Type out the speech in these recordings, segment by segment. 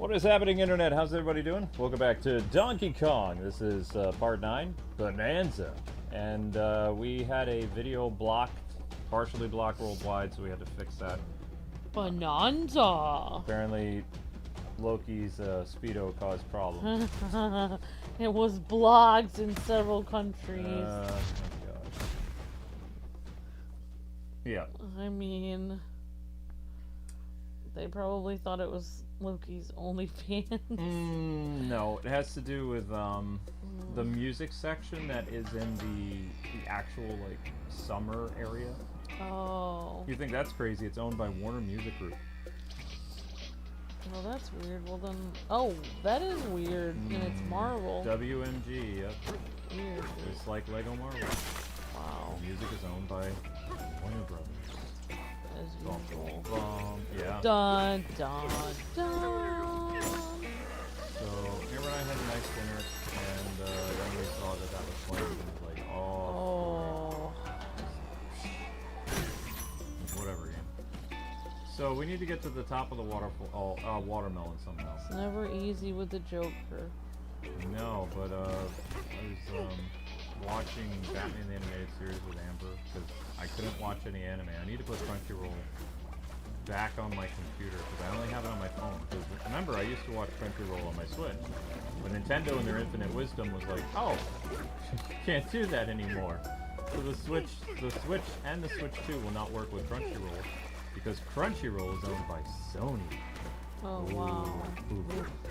What is happening, Internet? How's everybody doing? Welcome back to Donkey Kong. This is part 9, Bananza. And we had a video blocked, partially blocked worldwide, so we had to fix that. Bananza! Apparently, Loki's Speedo caused problems. It was blocked in several countries. Oh my gosh. Yeah. I mean, they probably thought it was Loki's OnlyFans. No, it has to do with the music section that is in the actual like summer area. Oh. You think that's crazy? It's owned by Warner Music Group. Well, that's weird. Well then, oh, that is weird, and it's Marvel. WMG, yep. Weird. Just like Lego Marvel. Wow. The music is owned by Warner Brothers. As usual. Yeah. Dun dun dun. So Amber and I had a nice dinner, and then we saw that was playing, and it was like, oh. Whatever game. So we need to get to the top of the watermelon somehow. It's never easy with the Joker. No, but I was watching Batman the Animated Series with Amber because I couldn't watch any anime. I need to put Crunchyroll back on my computer because I only have it on my phone. Because remember, I used to watch Crunchyroll on my Switch. But Nintendo in their infinite wisdom was like, oh, you can't do that anymore. So the Switch and the Switch 2 will not work with Crunchyroll because Crunchyroll is owned by Sony. Oh, Ooh, wow. Ooh,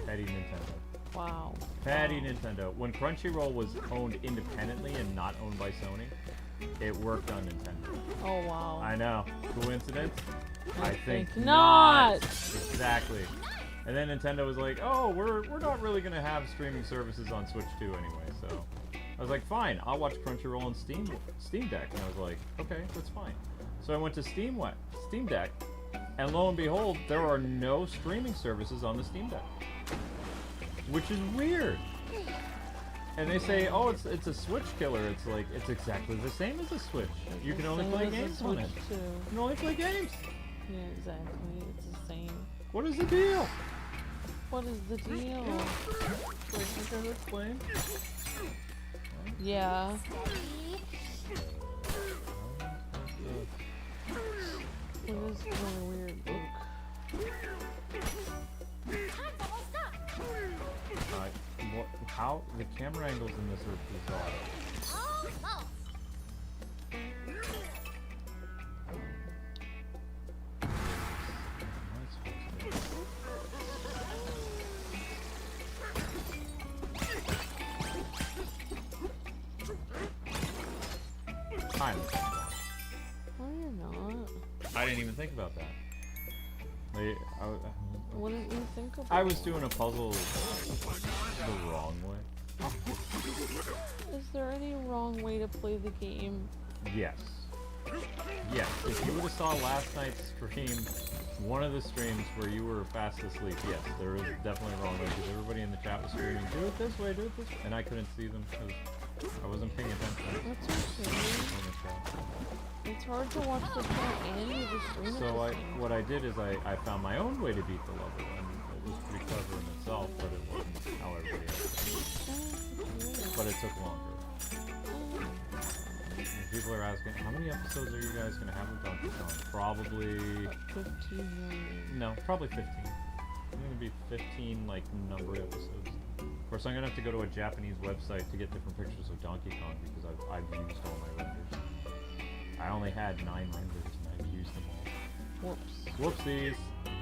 petty Nintendo. Wow. Petty Nintendo. When Crunchyroll was owned independently and not owned by Sony, it worked on Nintendo. Oh, wow. I know. Coincidence? I think not. Exactly. And then Nintendo was like, oh, we're not really going to have streaming services on Switch 2 anyway, so I was like, fine, I'll watch Crunchyroll on Steam Deck. And I was like, okay, that's fine. So I went to Steam Deck, and lo and behold, there are no streaming services on the Steam Deck. Which is weird. And they say, oh, it's a Switch killer. It's like, it's exactly the same as a Switch. You can only play games on it. You can only play games. Yeah, exactly. It's the same. What is the deal? What is the deal? Wait, can I explain? Yeah. It is really weird book. How the camera angles in this are bizarre. No, you're not. I didn't even think about that. What didn't you think about? I was doing a puzzle the wrong way. Is there any wrong way to play the game? Yes. Yes. If you would have saw last night's stream, one of the streams where you were fast asleep, yes, there is definitely a wrong way because everybody in the chat was screaming, do it this way, and I couldn't see them because I wasn't paying attention. That's okay. It's hard to watch the chat and the stream. So what I did is I found my own way to beat the level, and it was pretty clever in itself, but it wasn't how everybody else did. But it took longer. And people are asking, how many episodes are you guys going to have of Donkey Kong? Probably 15 million. No, probably 15. It's going to be 15 like numbered episodes. Of course, I'm going to have to go to a Japanese website to get different pictures of Donkey Kong because I've used all my renders. I only had 9 renders and I've used them all. Whoops. Whoopsies.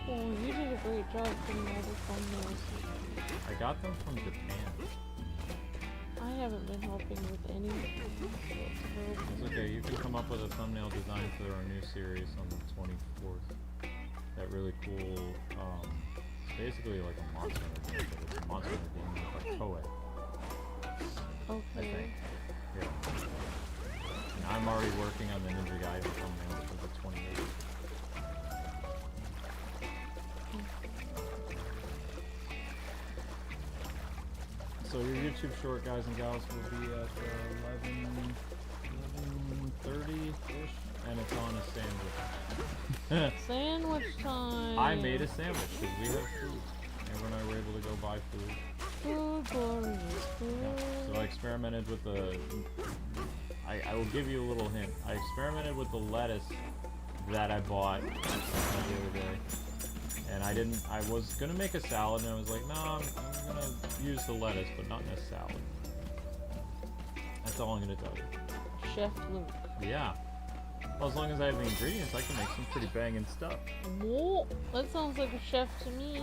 Well, you did a great job putting all the thumbnails. I got them from Japan. I haven't been helping with any. It's okay, you can come up with a thumbnail design for our new series on the 24th. That really cool, it's basically like a Monster Hunter game, but it's a Monster Hunter game with a Toei. Okay. I think. Yeah. And I'm already working on the Ninja Gaiden thumbnails for the 28th. So your YouTube short, guys and gals, will be at 11:30-ish, and it's on a sandwich. Sandwich time. I made a sandwich because we have food. Amber and I were able to go buy food. Food, glorious food. Yeah. So I experimented with the... I will give you a little hint. I experimented with the lettuce that I bought the other day. And I was gonna make a salad, and I was like, no, I'm gonna use the lettuce, but not in a salad. That's all I'm gonna tell you. Chef Luke. Yeah. Well, as long as I have the ingredients, I can make some pretty banging stuff. Whoa, that sounds like a chef to me.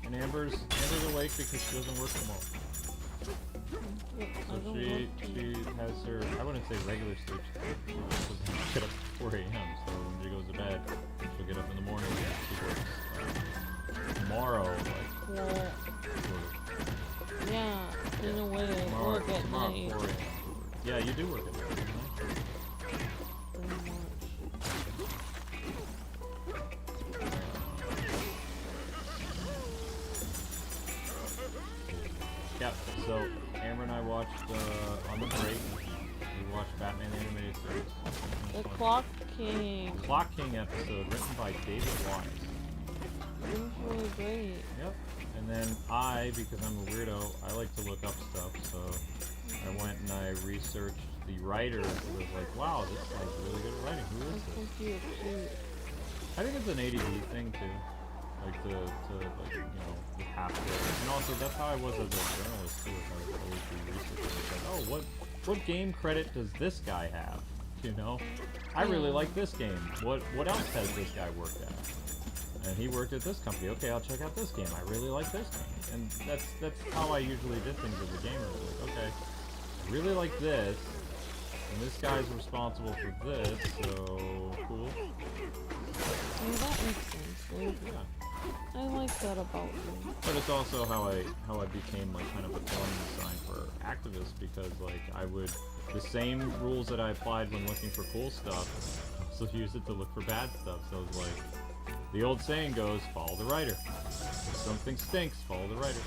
And Amber's awake because she doesn't work tomorrow. So she has her, I wouldn't say regular sleep. She doesn't get up at 4 a.m. So when she goes to bed, she'll get up in the morning and she works tomorrow. Like, Well, yeah, in a way, I work at night. 4 a.m. Yeah, you do work at night. Pretty much. Yeah, so Amber and I watched, on the break, we watched Batman the Animated Series. The Clock King. Clock King episode written by David Wise. It was really great. Yep. And then because I'm a weirdo, I like to look up stuff, so I went and I researched the writer. It was like, wow, this guy's really good at writing. Who is That's this? so cute. I think it's an ADD thing too. Like to like, you know, you have to. And also that's how I was as a journalist too. I would always do research. It's like, oh, what game credit does this guy have? You know? I really like this game. What else has this guy worked at? And he worked at this company. Okay, I'll check out this game. I really like this game. And that's how I usually did things as a gamer. Like, okay, I really like this, and this guy's responsible for this, so cool. Yeah, that makes sense, Luke. Yeah. I like that about you. But it's also how I became like kind of a warning sign for activists, because like the same rules that I applied when looking for cool stuff, I also use it to look for bad stuff. So it's like, the old saying goes, follow the writer. If something stinks, follow the writer.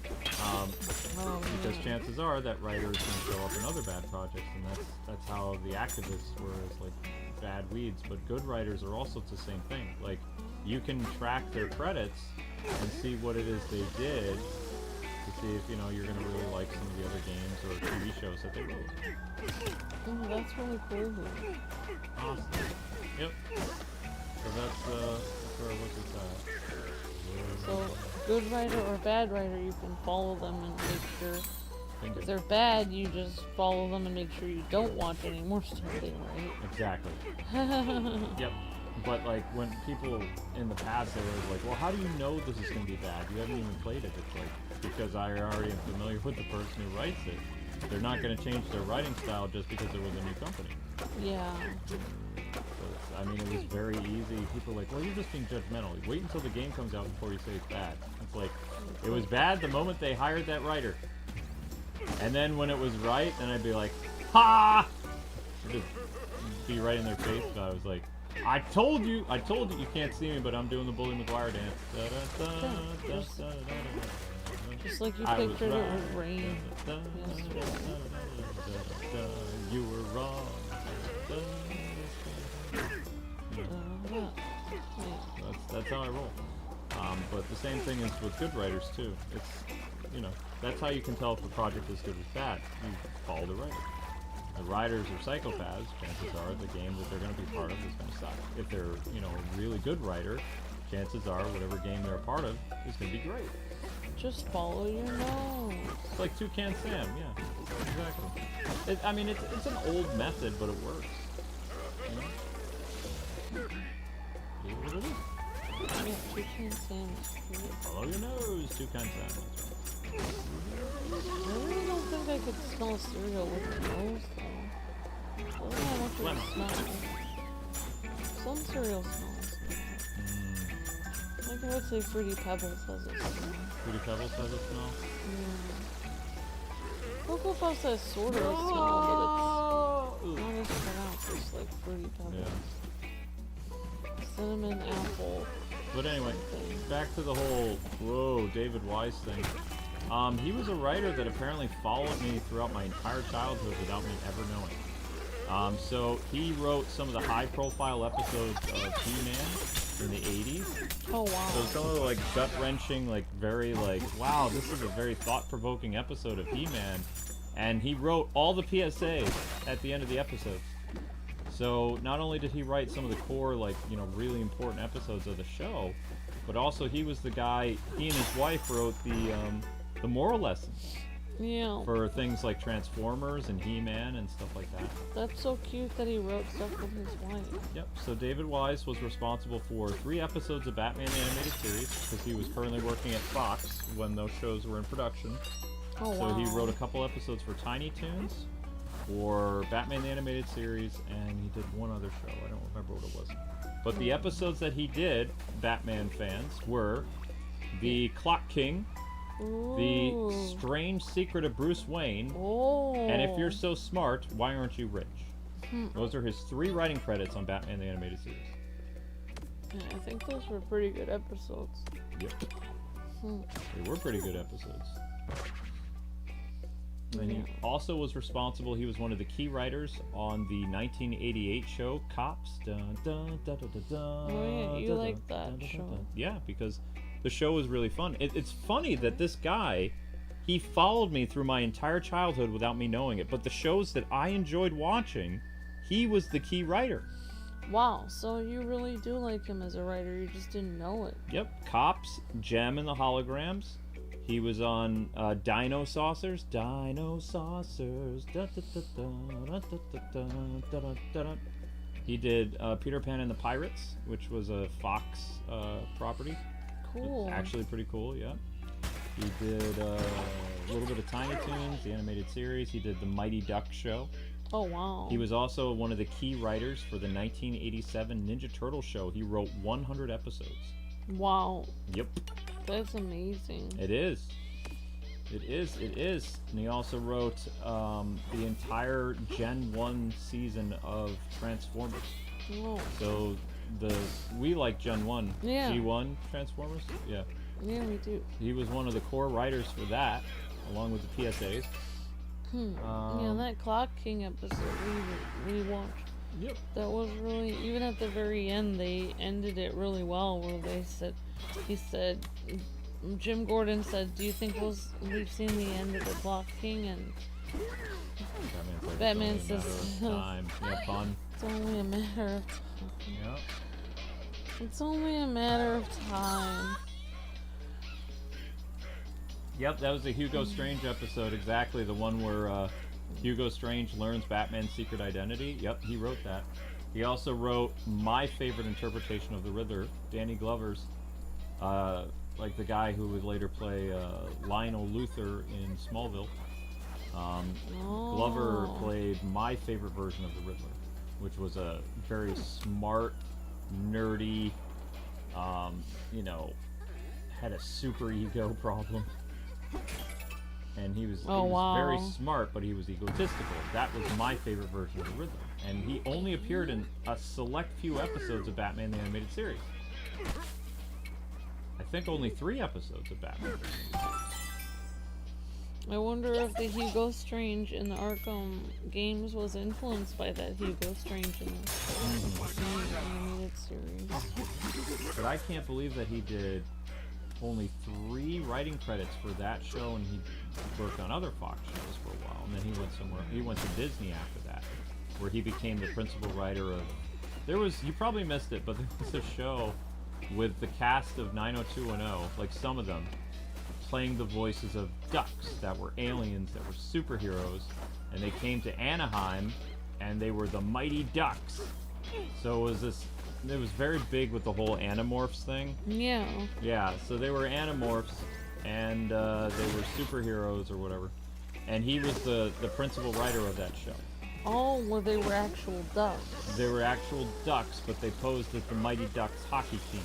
Because chances are that writer is going to show up in other bad projects, and that's how the activists were, as like bad weeds. But good writers are also the same thing. Like, you can track their credits and see what it is they did to see if, you know, you're going to really like some of the other games or TV shows that they wrote. Oh, that's really cool, Luke. Awesome. Yep. So that's where I looked at that. So, good writer or bad writer, you can follow them and make sure. Bingo. If they're bad, you just follow them and make sure you don't watch any more stuff they write. Exactly. Yep. But like when people in the past, they were like, well, how do you know this is going to be bad? You haven't even played it. It's like, because I already am familiar with the person who writes it. They're not going to change their writing style just because they're with a new company. Yeah. So I mean, it was very easy. People are like, well, you're just being judgmental. Wait until the game comes out before you say it's bad. It's like, it was bad the moment they hired that writer. And then when it was right, then I'd be like, ha! I'd just be right in their face. But I was like, I told you, you can't see me, but I'm doing the Bully McGuire dance. Just like you pictured it with rain. You were wrong. That's how I roll. But the same thing is with good writers too. It's, you know, that's how you can tell if a project is good or bad. You follow the writer. The writers are psychopaths. Chances are the game that they're going to be part of is going to suck. If they're, you know, a really good writer, chances are whatever game they're a part of is going to be great. Just follow your nose. It's like Toucan Sam, yeah, exactly. I mean, it's an old method, but it works. You know? It is what it is. Yeah, Toucan Sam is cool. Follow your nose, Toucan Sam. I really don't think I could smell cereal with my nose, though. I don't know how much it smells. Some cereal smells. Like I would say Fruity Pebbles has a smell. Fruity Pebbles has a smell? Yeah. Cocoa Puffs has sort of a smell, but it's not as pronounced as like Fruity Pebbles. Yeah. Cinnamon, apple. But anyway, back to the whole, whoa, David Wise thing. He was a writer that apparently followed me throughout my entire childhood without me ever knowing. So he wrote some of the high-profile episodes of He-Man in the 80s. Oh wow. So some of the like gut-wrenching, like very like, wow, this is a very thought-provoking episode of He-Man. And he wrote all the PSAs at the end of the episode. So not only did he write some of the core, like, you know, really important episodes of the show, but also he was the guy, he and his wife wrote the moral lessons. Yeah. For things like Transformers and He-Man and stuff like that. That's so cute that he wrote stuff with his wife. Yep, so David Wise was responsible for 3 episodes of Batman the Animated Series, because he was currently working at Fox when those shows were in production. Oh, so wow. he wrote a couple episodes for Tiny Toons, for Batman the Animated Series, and he did one other show. I don't remember what it was. But the episodes that he did, Batman fans, were the Clock King, Ooh. the Strange Secret of Bruce Wayne, Oh. and If You're So Smart, Why Aren't You Rich? Those are his 3 writing credits on Batman the Animated Series. Yeah, I think those were pretty good episodes. Yep. They were pretty good episodes. And he also was responsible, he was one of the key writers on the 1988 show Cops. Dun, dun, dun, dun, dun, dun, Oh yeah, you dun, like dun, that dun, show. dun, dun. Yeah, because the show was really fun. It's funny that this guy, he followed me through my entire childhood without me knowing it, but the shows that I enjoyed watching, he was the key writer. Wow, so you really do like him as a writer, you just didn't know it. Yep, Cops, Gem and the Holograms. He was on Dino Saucers. Dino Saucers. Da, da, da, da, da, da, da, da, da, da, da. He did Peter Pan and the Pirates, which was a Fox property. Cool. It's actually pretty cool, yeah. He did a little bit of Tiny Toons, the animated series. He did the Mighty Ducks show. Oh wow. He was also one of the key writers for the 1987 Ninja Turtle show. He wrote 100 episodes. Wow. Yep. That's amazing. It is. It is. It is. And he also wrote the entire Gen 1 season of Transformers. Oh. So we like Gen 1. Yeah. G1 Transformers? Yeah. Yeah, we do. He was one of the core writers for that, along with the PSAs. Yeah, that Clock King episode we watched. Yep. That was really, even at the very end, they ended it really well. Where he said, Jim Gordon said, "Do you think we've seen the end of the Clock King?" And Batman says, time. Yeah, pun. "It's only a matter of time. Yep. It's only a matter of time." Yep, that was the Hugo Strange episode, exactly. The one where Hugo Strange learns Batman's secret identity. Yep, he wrote that. He also wrote my favorite interpretation of the Riddler, Danny Glover's. Like the guy who would later play Lionel Luthor in Smallville. Glover played my favorite version of the Riddler, which was a very smart, nerdy, you know, had a super ego problem. And he was very smart, but he was egotistical. That was my favorite version of the Riddler. And he only appeared in a select few episodes of Batman the Animated Series. I think only 3 episodes of Batman. I wonder if the Hugo Strange in the Arkham games was influenced by that Hugo Strange in the animated series. But I can't believe that he did only 3 writing credits for that show, and he worked on other Fox shows for a while, and then he went somewhere. He went to Disney after that, where he became the principal writer of. You probably missed it, but there was a show with the cast of 90210, like some of them, playing the voices of ducks that were aliens, that were superheroes, and they came to Anaheim, and they were the Mighty Ducks. So it was very big with the whole Animorphs thing. Yeah. Yeah, so they were Animorphs, and they were superheroes or whatever. And he was the principal writer of that show. Oh, well, they were actual ducks. They were actual ducks, but they posed as the Mighty Ducks hockey team.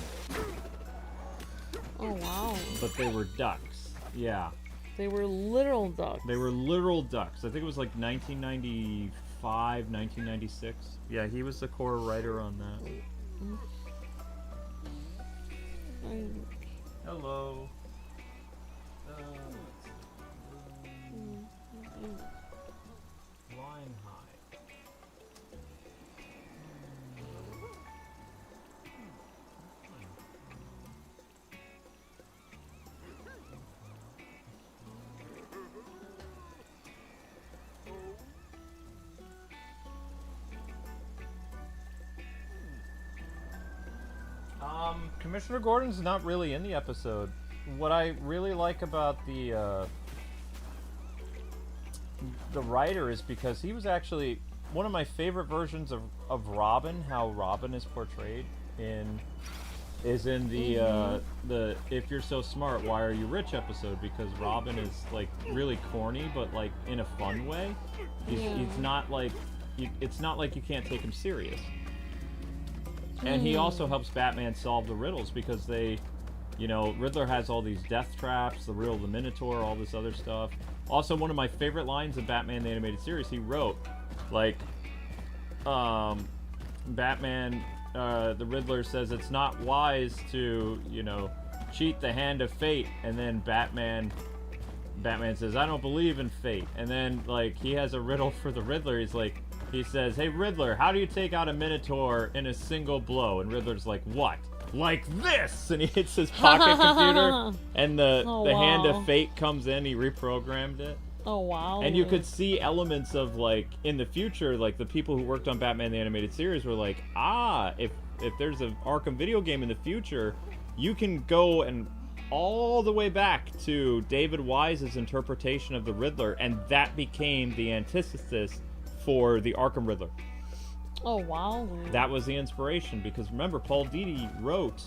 Oh, wow. But they were ducks. Yeah. They were literal ducks. They were literal ducks. I think it was like 1995, 1996. Yeah, he was the core writer on that. Hello. Flying high. Commissioner Gordon's not really in the episode. What I really like about the writer is because he was actually one of my favorite versions of Robin. How Robin is portrayed is in the If You're So Smart, Why Are You Rich episode, because Robin is like really corny, but like in a fun way. He's not like it's not like you can't take him serious. And he also helps Batman solve the riddles because Riddler has all these death traps, the riddle of the Minotaur, all this other stuff. Also, one of my favorite lines in Batman the Animated Series, he wrote, like, Batman, the Riddler says it's not wise to, cheat the hand of fate, and then Batman says, I don't believe in fate. And then, like, he has a riddle for the Riddler. He says, hey, Riddler, how do you take out a Minotaur in a single blow? And Riddler's like, what? Like this! And he hits his pocket computer, and the hand of fate comes in. He reprogrammed it. Oh, wow. And you could see elements of, like, in the future, like, the people who worked on Batman the Animated Series were like, if there's an Arkham video game in the future, you can go and all the way back to David Wise's interpretation of the Riddler, and that became the antithesis for the Arkham Riddler. Oh, wow. That was the inspiration, because remember, Paul Dini wrote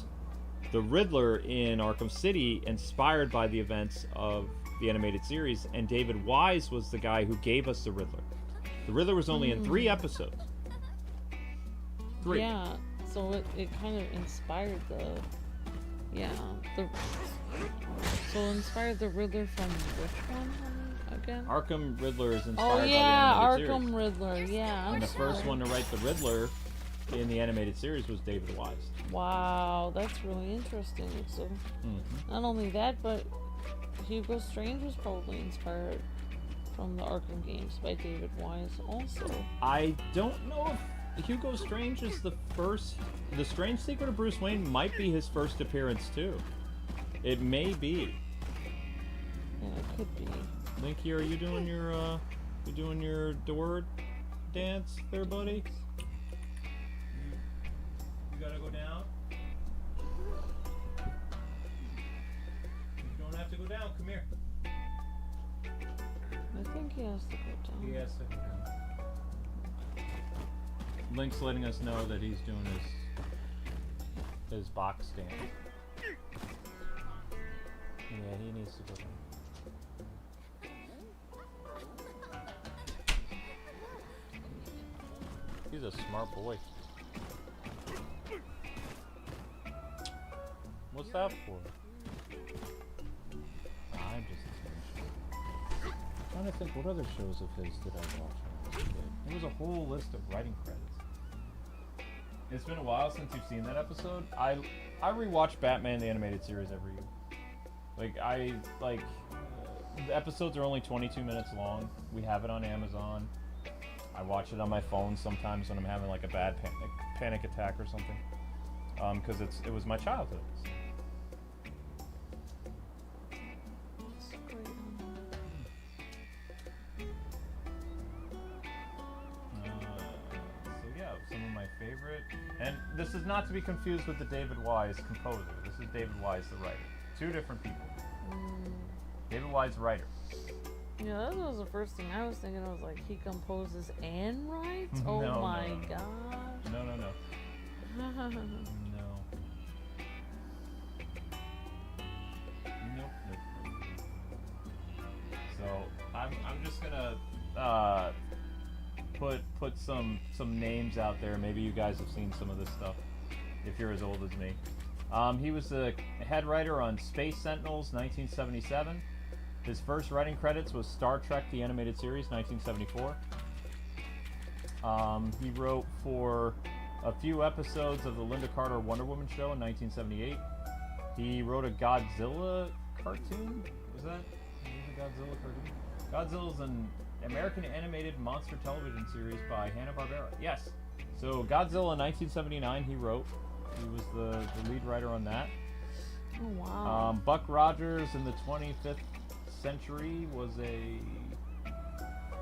the Riddler in Arkham City inspired by the events of the animated series, and David Wise was the guy who gave us the Riddler. The Riddler was only in 3 episodes. 3. Yeah, so it kind of inspired inspired the Riddler from which one again? Arkham Riddler is inspired by the animated Arkham series. Riddler, yeah. And the first one to write the Riddler in the animated series was David Wise. Wow, that's really interesting. So, not only that, but Hugo Strange was probably inspired from the Arkham games by David Wise also. I don't know if Hugo Strange is the first. The Strange Secret of Bruce Wayne might be his first appearance too. It may be. Yeah, it could be. Linky, are you doing your door dance there, buddy? You gotta go down. You don't have to go down. Come here. I think he has to go down. He has to go down. Link's letting us know that he's doing his box stand. Yeah, he needs to go down. He's a smart boy. What's that for? I'm just trying to think, what other shows of his did I watch when I was a kid? There was a whole list of writing credits. It's been a while since you've seen that episode. I rewatch Batman the Animated Series every year. The episodes are only 22 minutes long. We have it on Amazon. I watch it on my phone sometimes when I'm having like a bad panic attack or something. Because it was my childhood. Some of my favorite, and this is not to be confused with the David Wise composer. This is David Wise the writer. 2 different people. David Wise writer. Yeah, that was the first thing I was thinking. I was like, he composes and writes? Oh No, my no. gosh. No. No. Nope. So I'm just gonna put some names out there. Maybe you guys have seen some of this stuff if you're as old as me. He was the head writer on Space Sentinels 1977. His first writing credits was Star Trek the Animated Series 1974. He wrote for a few episodes of the Linda Carter Wonder Woman show in 1978. He wrote a Godzilla cartoon. Was that a Godzilla cartoon? Godzilla is an American animated monster television series by Hanna-Barbera. Yes. So Godzilla in 1979 he wrote. He was the lead writer on that. Oh, wow. Buck Rogers in the 25th Century was a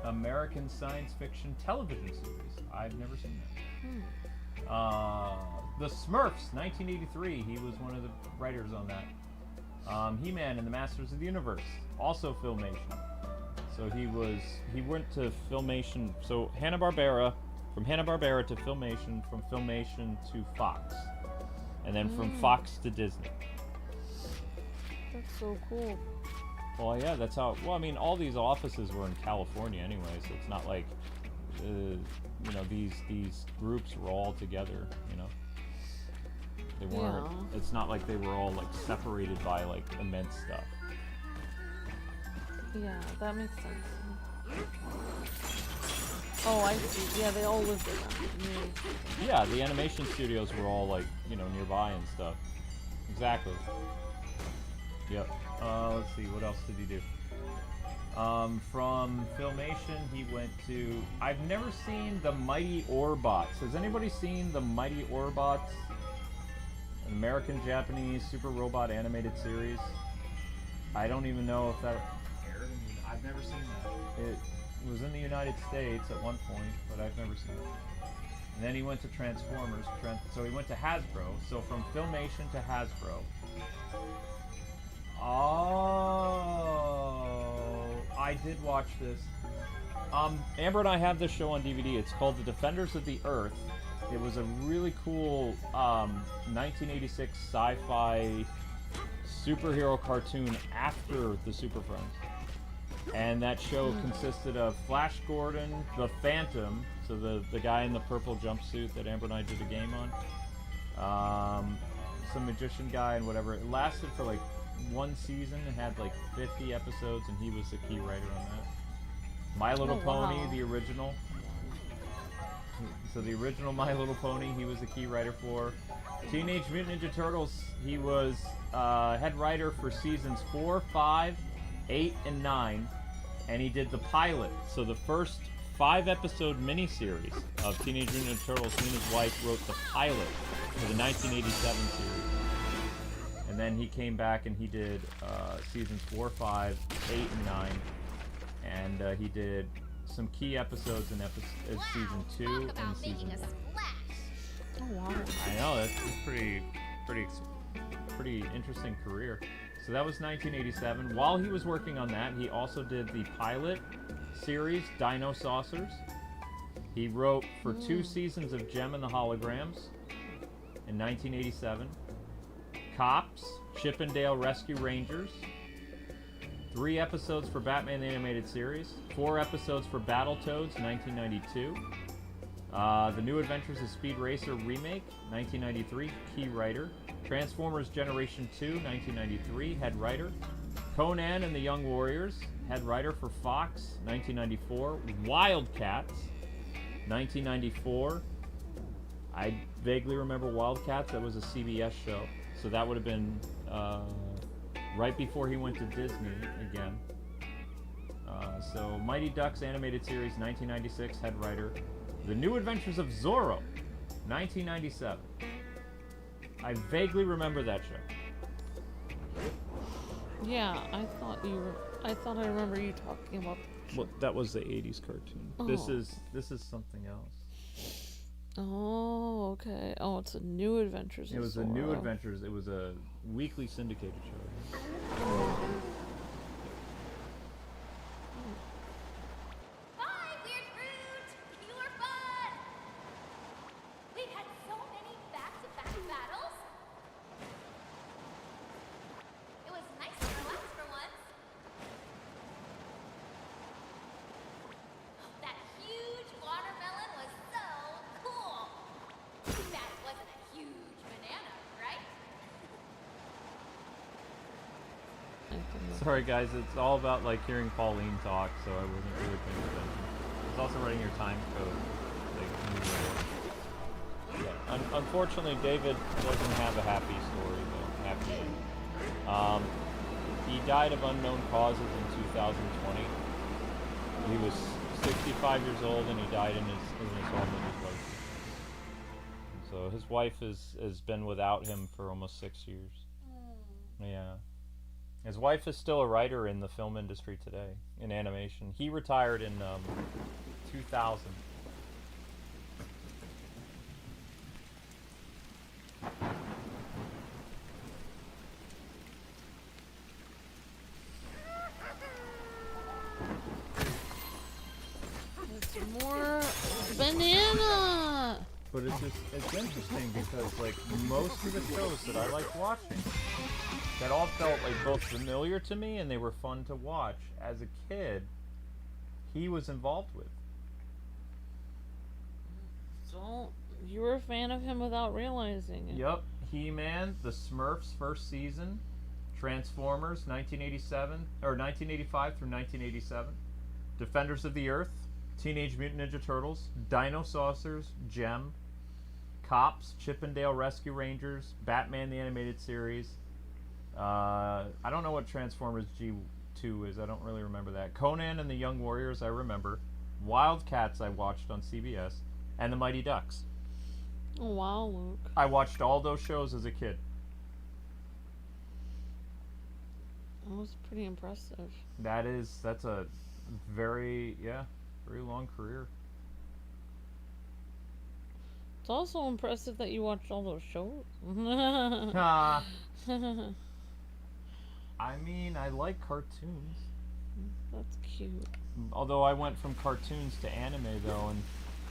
American science fiction television series. I've never seen that. The Smurfs, 1983. He was one of the writers on that. He-Man and the Masters of the Universe, also Filmation. So he went to Filmation. So Hanna-Barbera, from Hanna-Barbera to Filmation, from Filmation to Fox, and then from Fox to Disney. That's so cool. Well, yeah, that's how. Well, I mean, all these offices were in California anyway, so it's not like, you know, these groups were all together. You know, they weren't. Yeah. It's not like they were all like separated by like immense stuff. Yeah, that makes sense. Oh, I see. Yeah, they all lived in that community. Yeah, the animation studios were all like, you know, nearby and stuff. Exactly. Yep. Let's see, what else did he do? From Filmation, he went to... I've never seen the Mighty Orbots. Has anybody seen the Mighty Orbots? An American-Japanese super robot animated series. I don't even know if that... I've never seen that. It was in the United States at one point, but I've never seen it. And then he went to Transformers. So he went to Hasbro. So from Filmation to Hasbro. Oh, I did watch this. Amber and I have this show on DVD. It's called The Defenders of the Earth. It was a really cool 1986 sci-fi superhero cartoon after the Super Friends. And that show consisted of Flash Gordon, the Phantom, so the guy in the purple jumpsuit that Amber and I did a game on, some magician guy and whatever. It lasted for like one season. It had like 50 episodes, and he was the key writer on that. My Little Pony, the original. So the original My Little Pony, he was the key writer for. Teenage Mutant Ninja Turtles, he was head writer for seasons 4, 5, 8, and 9, and he did the pilot. So the first 5-episode miniseries of Teenage Mutant Ninja Turtles, he and his wife wrote the pilot for the 1987 series. And then he came back and he did seasons 4, 5, 8, and 9, and he did some key episodes in season 2 and season 1. Oh wow! I know, that's pretty interesting career. So that was 1987. While he was working on that, he also did the pilot series, Dino Saucers. He wrote for 2 seasons of Gem and the Holograms in 1987. Cops, Chip and Dale Rescue Rangers. 3 episodes for Batman the Animated Series. 4 episodes for Battletoads, 1992. The New Adventures of Speed Racer Remake, 1993, key writer. Transformers Generation 2, 1993, head writer. Conan and the Young Warriors, head writer for Fox, 1994. Wildcats, 1994. I vaguely remember Wildcats. That was a CBS show. So that would have been right before he went to Disney again. So Mighty Ducks animated series, 1996, head writer. The New Adventures of Zorro, 1997. I vaguely remember that show. Yeah, I thought I remember you talking about. Well, that was the 80s cartoon. Oh. This is something else. Oh, okay. Oh, it's a New Adventures. It was a New Adventures. It was a weekly syndicated show. Bye, Weird Fruit! You were fun! We had so many back-to-back battles. It was nice to relax for once. That huge watermelon was so cool. Too bad it wasn't a huge banana, right? Sorry guys, it's all about like hearing Pauline talk, so I wasn't really paying attention. It's also writing your time code. Like, yeah. Unfortunately, David doesn't have a happy story though. Happy end. He died of unknown causes in 2020. He was 65 years old and he died in his home with his wife. So his wife has been without him for almost 6 years. Yeah. His wife is still a writer in the film industry today, in animation. He retired in 2000. But it's interesting because like most of the shows that I liked watching, that all felt like both familiar to me and they were fun to watch as a kid, he was involved with. So you were a fan of him without realizing it. Yep, He-Man, The Smurfs first season, Transformers 1987 or 1985 through 1987, Defenders of the Earth, Teenage Mutant Ninja Turtles, Dino Saucers, Gem, Cops, Chippendale Rescue Rangers, Batman the Animated Series. I don't know what Transformers G2 is. I don't really remember that. Conan and the Young Warriors, I remember. Wildcats I watched on CBS. And the Mighty Ducks. Oh, wow, Luke. I watched all those shows as a kid. That was pretty impressive. That's a very long career. It's also impressive that you watched all those shows. I mean, I like cartoons. That's cute. Although I went from cartoons to anime though, and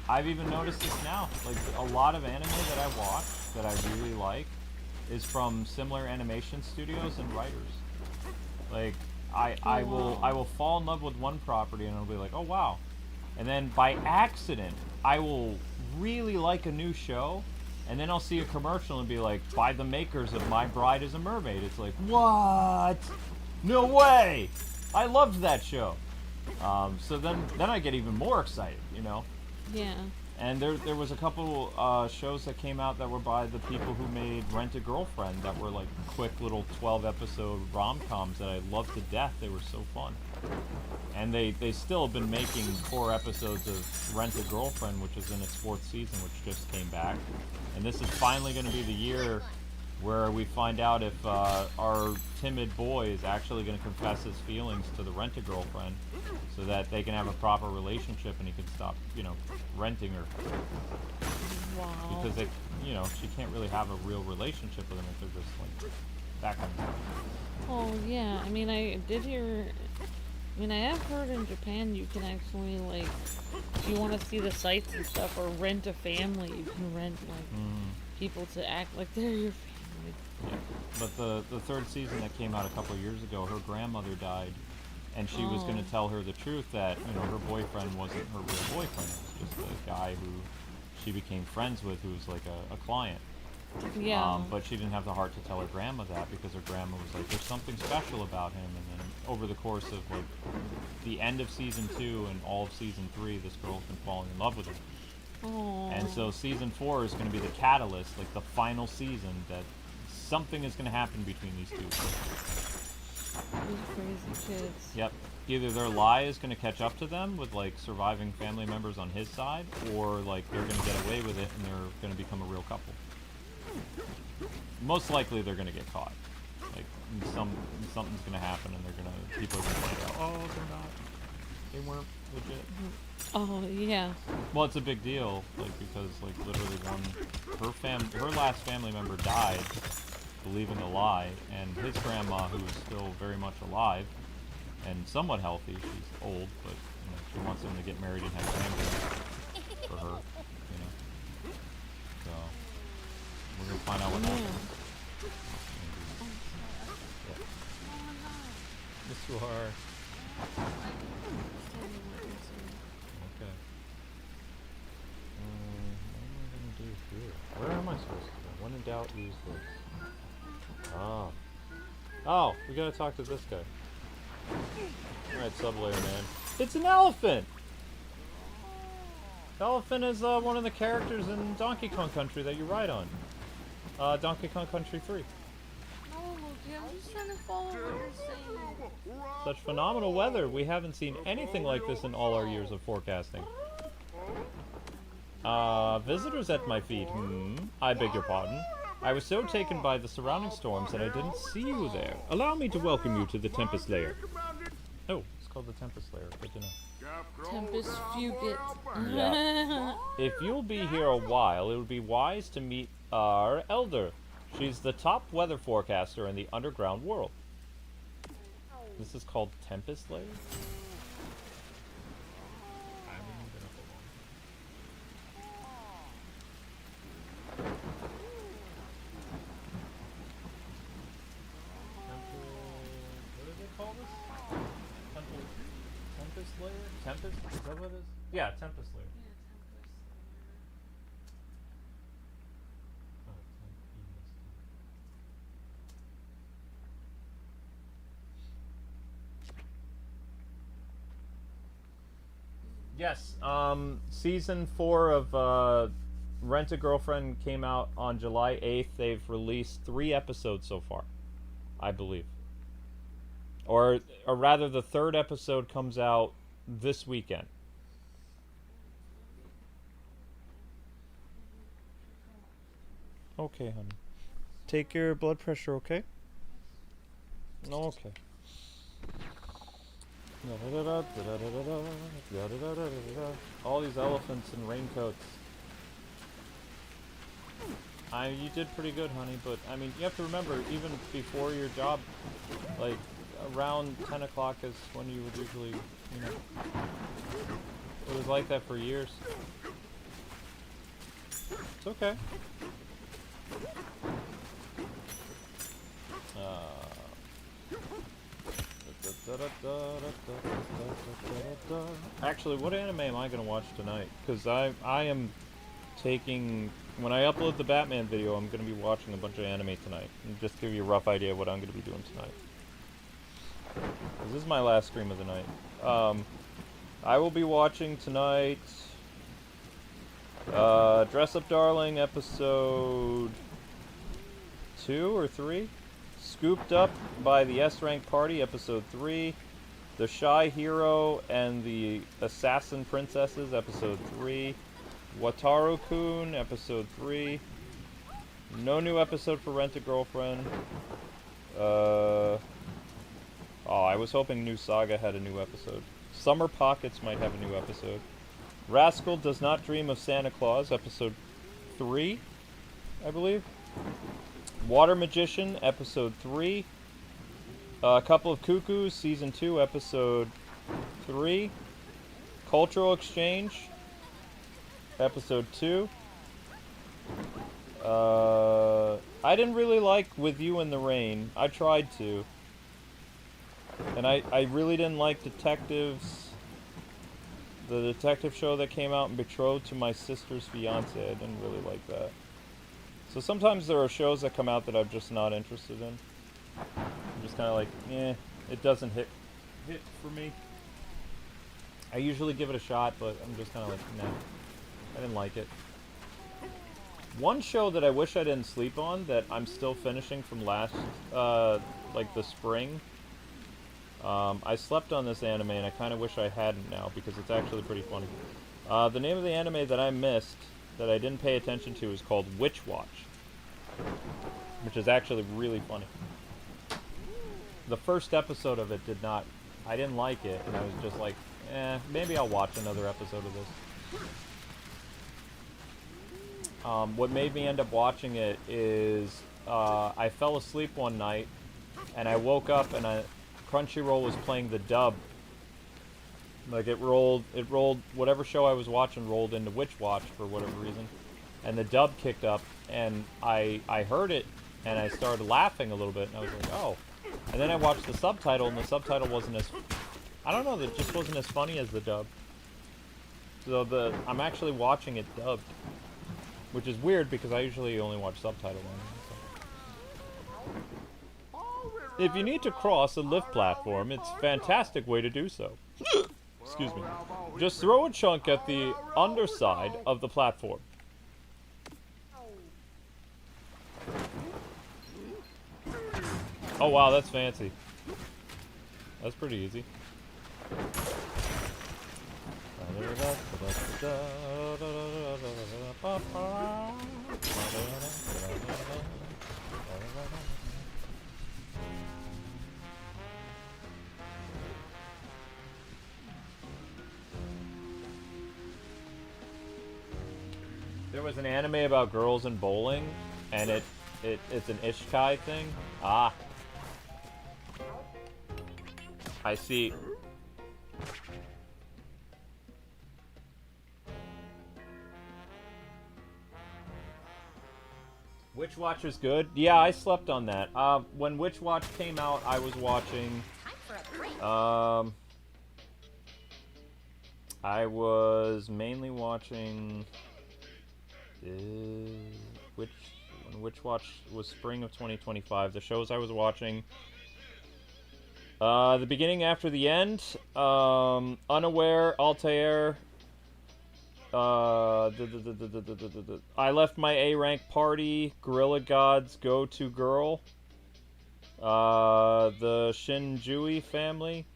I've even noticed this now. Like a lot of anime that I watch that I really like is from similar animation studios and writers. Like I will fall in love with one property and I'll be like, oh wow. And then by accident I will really like a new show, and then I'll see a commercial and be like, by the makers of My Bride is a Mermaid. It's like, what? No way! I loved that show. So then I get even more excited, you know? Yeah. And there was a couple shows that came out that were by the people who made Rent a Girlfriend that were like quick little 12-episode rom-coms that I loved to death. They were so fun. And they still have been making 4 episodes of Rent a Girlfriend, which is in its 4th season, which just came back. And this is finally going to be the year where we find out if our timid boy is actually going to confess his feelings to the Rent a Girlfriend, so that they can have a proper relationship and he can stop, you know, renting her. Wow. Because she can't really have a real relationship with him if they're just like that kind of thing. Oh yeah, I mean I have heard in Japan you can actually, like, if you want to see the sights and stuff or rent a family, you can rent like people to act like they're your family. Yeah. But the 3rd season that came out a couple of years ago, her grandmother died, and she was going to tell her the truth that, you know, her boyfriend wasn't her real boyfriend. It was just a guy who she became friends with, who was like a client. Yeah. But she didn't have the heart to tell her grandma that, because her grandma was like, there's something special about him. And then over the course of like the end of season 2 and all of season 3, this girl's been falling in love with him. Aww. And so season 4 is going to be the catalyst, like the final season, that something is going to happen between these two. These crazy kids. Yep. Either their lie is going to catch up to them with like surviving family members on his side, or like they're going to get away with it and they're going to become a real couple. Most likely they're going to get caught. Like something's going to happen and people are going to find out, oh, they're not. They weren't legit. Oh yeah. Well, it's a big deal, like, because like literally her last family member died believing a lie, and his grandma, who is still very much alive and somewhat healthy, she's old, but you know, she wants him to get married and have family for her, you know. So we're gonna find out what happens. Yeah. Yes, you are. Okay. What am I gonna do here? Where am I supposed to go? When in doubt, use this. Oh, we gotta talk to this guy. Alright, Sublayer man. It's an elephant! Elephant is one of the characters in Donkey Kong Country that you ride on. Donkey Kong Country 3. No, Luke, I'm just trying to follow what you're saying. Such phenomenal weather. We haven't seen anything like this in all our years of forecasting. Visitors at my feet. I beg your pardon. I was so taken by the surrounding storms that I didn't see you there. Allow me to welcome you to the Tempest Lair. Oh, it's called the Tempest Lair. Good to know. Tempest Fugit. Yeah. If you'll be here a while, it would be wise to meet our elder. She's the top weather forecaster in the underground world. This is called Tempest Lair? Tempest? Is that what it is? Yeah, Tempest Layer. Yeah, Tempest. Oh, yes, season 4 of Rent a Girlfriend came out on July 8th. They've released 3 episodes so far, I believe. Or rather, the 3rd episode comes out this weekend. Okay, honey. Take your blood pressure, okay? Okay. All these elephants in raincoats. You did pretty good, honey, but I mean, you have to remember, even before your job, like around 10 o'clock is when you would usually, you know, it was like that for years. It's okay. Actually, what anime am I gonna watch tonight? Because I am taking, when I upload the Batman video, I'm gonna be watching a bunch of anime tonight, and just give you a rough idea of what I'm gonna be doing tonight. This is my last stream of the night. I will be watching tonight Dress Up Darling episode 2 or 3, Scooped Up by the S-Rank Party episode 3, The Shy Hero and the Assassin Princesses episode 3, Wataru-kun episode 3, no new episode for Rent a Girlfriend. Oh, I was hoping New Saga had a new episode. Summer Pockets might have a new episode. Rascal Does Not Dream of Santa Claus, episode 3, I believe. Water Magician, episode 3. A Couple of Cuckoos, season 2, episode 3. Cultural Exchange, episode 2. I didn't really like With You in the Rain. I tried to. And I really didn't like Detectives. The detective show that came out in Betrothed to My Sister's Fiancé. I didn't really like that. So sometimes there are shows that come out that I'm just not interested in. I'm just kind of like, eh, it doesn't hit for me. I usually give it a shot, but I'm just kind of like, nah, I didn't like it. One show that I wish I didn't sleep on that I'm still finishing from last, like the spring. I slept on this anime and I kind of wish I hadn't now because it's actually pretty funny. The name of the anime that I missed, that I didn't pay attention to, is called Witch Watch, which is actually really funny. The first episode of it I didn't like it, and I was just like, maybe I'll watch another episode of this. What made me end up watching it is I fell asleep one night and I woke up and Crunchyroll was playing the dub. Like it rolled whatever show I was watching rolled into Witch Watch for whatever reason, and the dub kicked up and I heard it and I started laughing a little bit and I was like, oh. And then I watched the subtitle and the subtitle wasn't as, I don't know, it just wasn't as funny as the dub. So I'm actually watching it dubbed, which is weird because I usually only watch subtitle on it. So. If you need to cross a lift platform, it's a fantastic way to do so. Excuse me. Just throw a chunk at the underside of the platform. Oh wow, that's fancy. That's pretty easy. There was an anime about girls and bowling, and it's an Ishkai thing. Ah. I see. Witch Watch is good. Yeah, I slept on that. When Witch Watch came out, I was watching. I was mainly watching... which watch was spring of 2025. The shows I was watching... the beginning after the end. Unaware, Altair... I left my A rank party, Gorilla Gods, Go To Girl, the Shinjui family.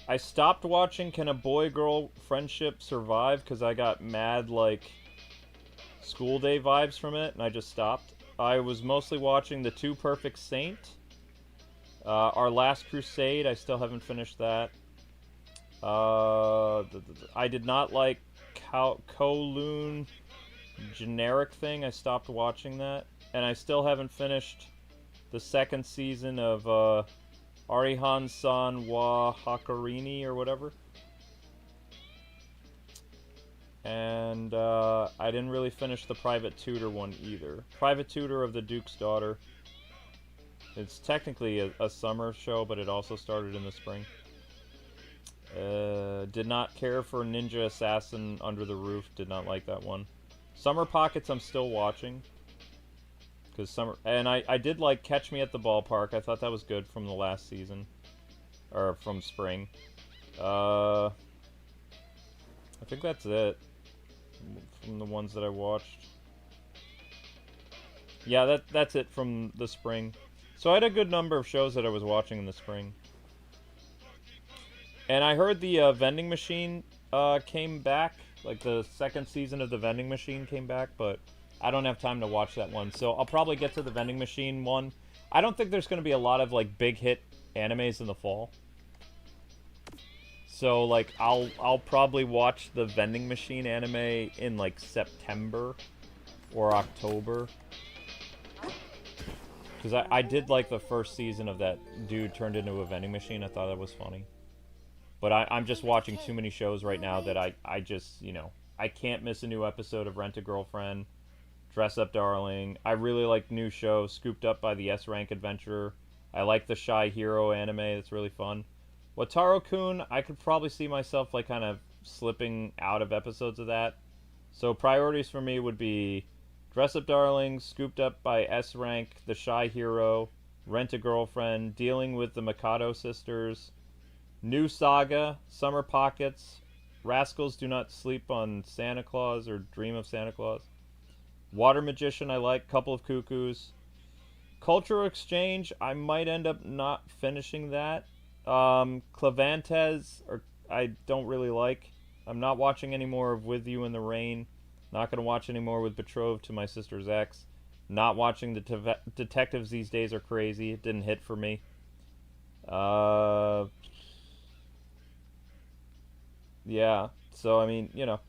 I stopped watching Can a Boy-Girl Friendship Survive because I got mad, like, school day vibes from it, and I just stopped. I was mostly watching The Two Perfect Saint, Our Last Crusade. I still haven't finished that. I did not like Kowloon generic thing. I stopped watching that, and I still haven't finished the second season of Arihan-san wa Hakarini or whatever. And I didn't really finish the Private Tutor one either. Private Tutor of the Duke's Daughter. It's technically a summer show, but it also started in the spring. Did not care for Ninja Assassin Under the Roof. Did not like that one. Summer Pockets I'm still watching. And I did like Catch Me at the Ballpark. I thought that was good from the last season. Or from spring. I think that's it. From the ones that I watched. Yeah, that's it from the spring. So I had a good number of shows that I was watching in the spring. And I heard the vending machine came back. Like the second season of the vending machine came back, but I don't have time to watch that one. So I'll probably get to the vending machine one. I don't think there's going to be a lot of like big hit animes in the fall. So like I'll probably watch the vending machine anime in like September or October. Because I did like the first season of that dude turned into a vending machine. I thought that was funny. But I'm just watching too many shows right now that I just, you know, I can't miss a new episode of Rent-A-Girlfriend, Dress Up Darling. I really like new shows, Scooped Up by the S-Rank Adventurer. I like the Shy Hero anime, it's really fun. Wataru-kun, I could probably see myself like kind of slipping out of episodes of that. So priorities for me would be Dress Up Darling, Scooped Up by S-Rank, The Shy Hero, Rent-A-Girlfriend, Dealing with the Mikado Sisters, New Saga, Summer Pockets, Rascals Do Not Sleep on Santa Claus or Dream of Santa Claus, Water Magician I like, Couple of Cuckoos, Cultural Exchange, I might end up not finishing that. Clavantes, or I don't really like. I'm not watching any more of With You in the Rain. Not going to watch any more with Betrothed to My Sister's Ex. Not watching the Detectives These Days Are Crazy. It didn't hit for me. Yeah, so I mean, you know,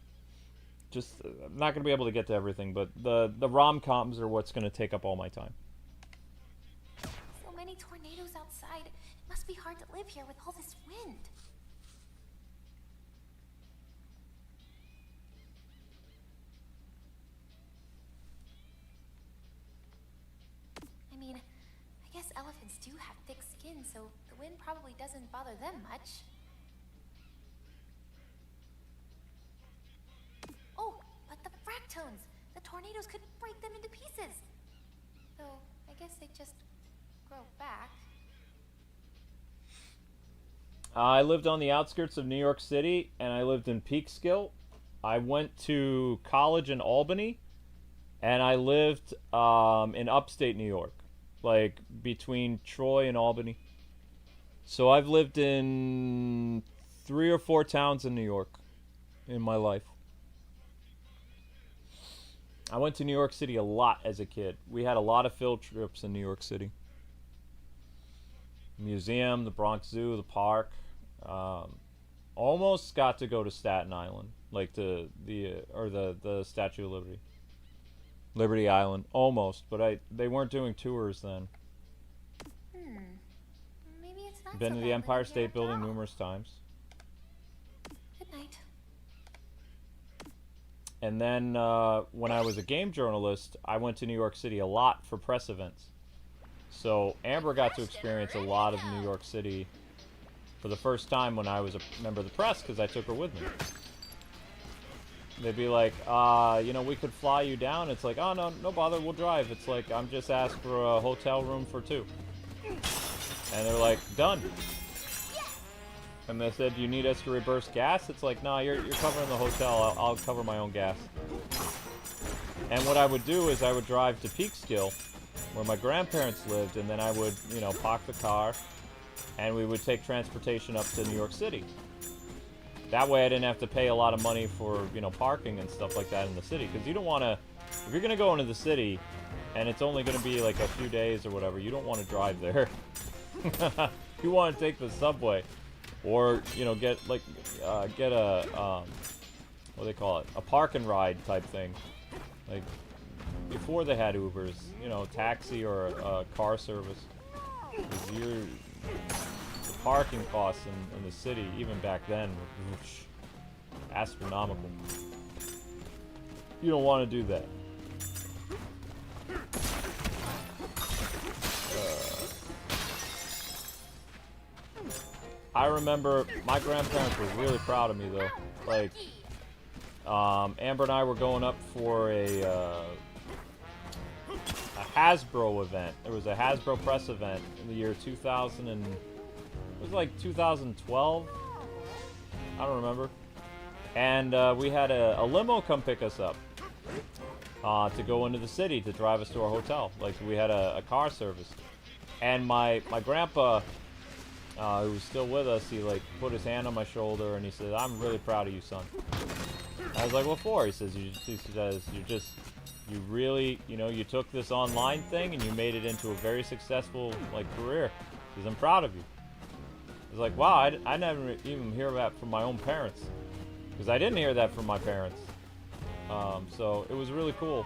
just I'm not going to be able to get to everything, but the rom-coms are what's going to take up all my time. So many tornadoes outside. It must be hard to live here with all this wind. I mean, I guess elephants do have thick skin, so the wind probably doesn't bother them much. Oh, but the fractones! The tornadoes could break them into pieces. Though, I guess they just grow back. I lived on the outskirts of New York City, and I lived in Peekskill. I went to college in Albany, and I lived in upstate New York, like between Troy and Albany. So I've lived in 3 or 4 towns in New York in my life. I went to New York City a lot as a kid. We had a lot of field trips in New York City. Museum, the Bronx Zoo, the park. Almost got to go to Staten Island, like the Statue of Liberty. Liberty Island, almost, but they weren't doing tours then. Maybe it's not Been so to the bad Empire living here State Building after all. numerous times. Good night. And then when I was a game journalist, I went to New York City a lot for press events. So Amber got to experience a lot of New York City for the first time when I was a member of the press because I took her with me. they'd be like, you know, we could fly you down. It's like, oh, no, no bother, we'll drive. It's like, I'm just asked for a hotel room for 2. And they're like, done. And they said, do you need us to reverse gas? It's like, no, you're covering the hotel. I'll cover my own gas. And what I would do is I would drive to Peekskill, where my grandparents lived, and then I would, you know, park the car, and we would take transportation up to New York City. That way I didn't have to pay a lot of money for, you know, parking and stuff like that in the city. Because you don't want to, if you're going to go into the city, and it's only going to be like a few days or whatever, you don't want to drive there. You want to take the subway. Or, you know, get a, what do they call it? A park and ride type thing. Like, before they had Ubers, you know, taxi or a car service. Because the parking costs in the city, even back then, were astronomical. You don't want to do that. I remember my grandparents were really proud of me, though. Like, Amber and I were going up for a Hasbro event. There was a Hasbro press event in the year 2000 and it was like 2012. I don't remember. And we had a limo come pick us up to go into the city to drive us to our hotel. Like, we had a car service. And my grandpa, who was still with us, he like put his hand on my shoulder and he said, "I'm really proud of you, son." I was like, "What for?" He says, you really, you know, you took this online thing and you made it into a very successful, like, career. He says, "I'm proud of you." I was like, wow, I never even hear that from my own parents. Because I didn't hear that from my parents. So it was really cool.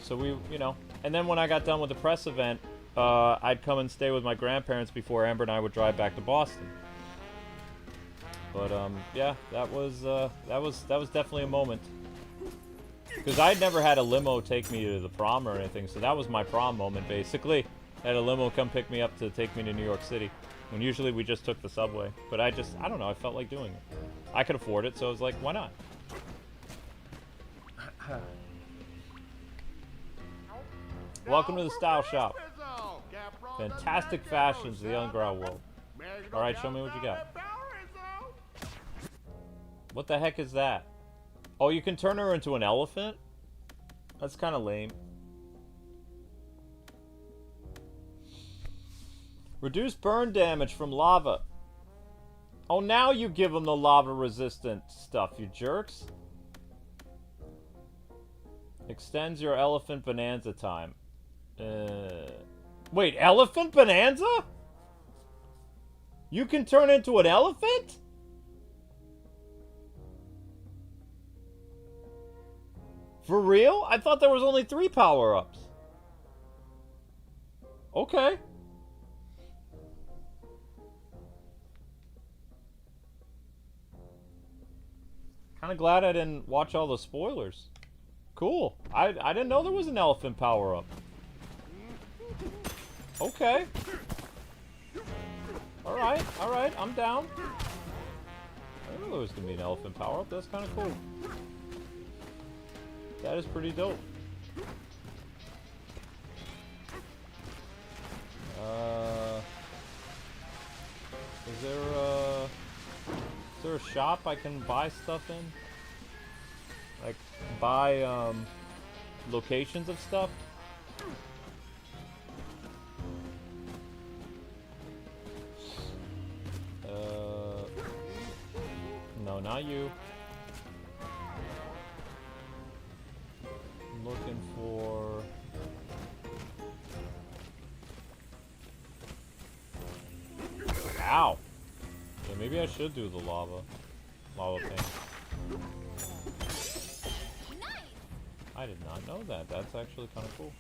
So we, you know, and then when I got done with the press event, I'd come and stay with my grandparents before Amber and I would drive back to Boston. But yeah, that was definitely a moment. Because I'd never had a limo take me to the prom or anything, so that was my prom moment basically. I had a limo come pick me up to take me to New York City, when usually we just took the subway. But I don't know, I felt like doing it. I could afford it, so I was like, why not? Welcome to the Style Shop. Fantastic fashions of the underground world. Alright, show me what you got. What the heck is that? Oh, you can turn her into an elephant? That's kind of lame. Reduce burn damage from lava. Oh, now you give them the lava resistant stuff, you jerks. Extends your elephant bonanza time. Wait, elephant bonanza? You can turn into an elephant? For real? I thought there was only 3 power-ups. Okay. Kind of glad I didn't watch all the spoilers. Cool. I didn't know there was an elephant power-up. Okay. Alright, I'm down. I didn't know there was going to be an elephant power-up. That's kind of cool. That is pretty dope. Is there a shop I can buy stuff in? Like, buy, locations of stuff? No, not you. I'm looking for... Ow! Yeah, maybe I should do the lava paint. I did not know that. That's actually kind of cool.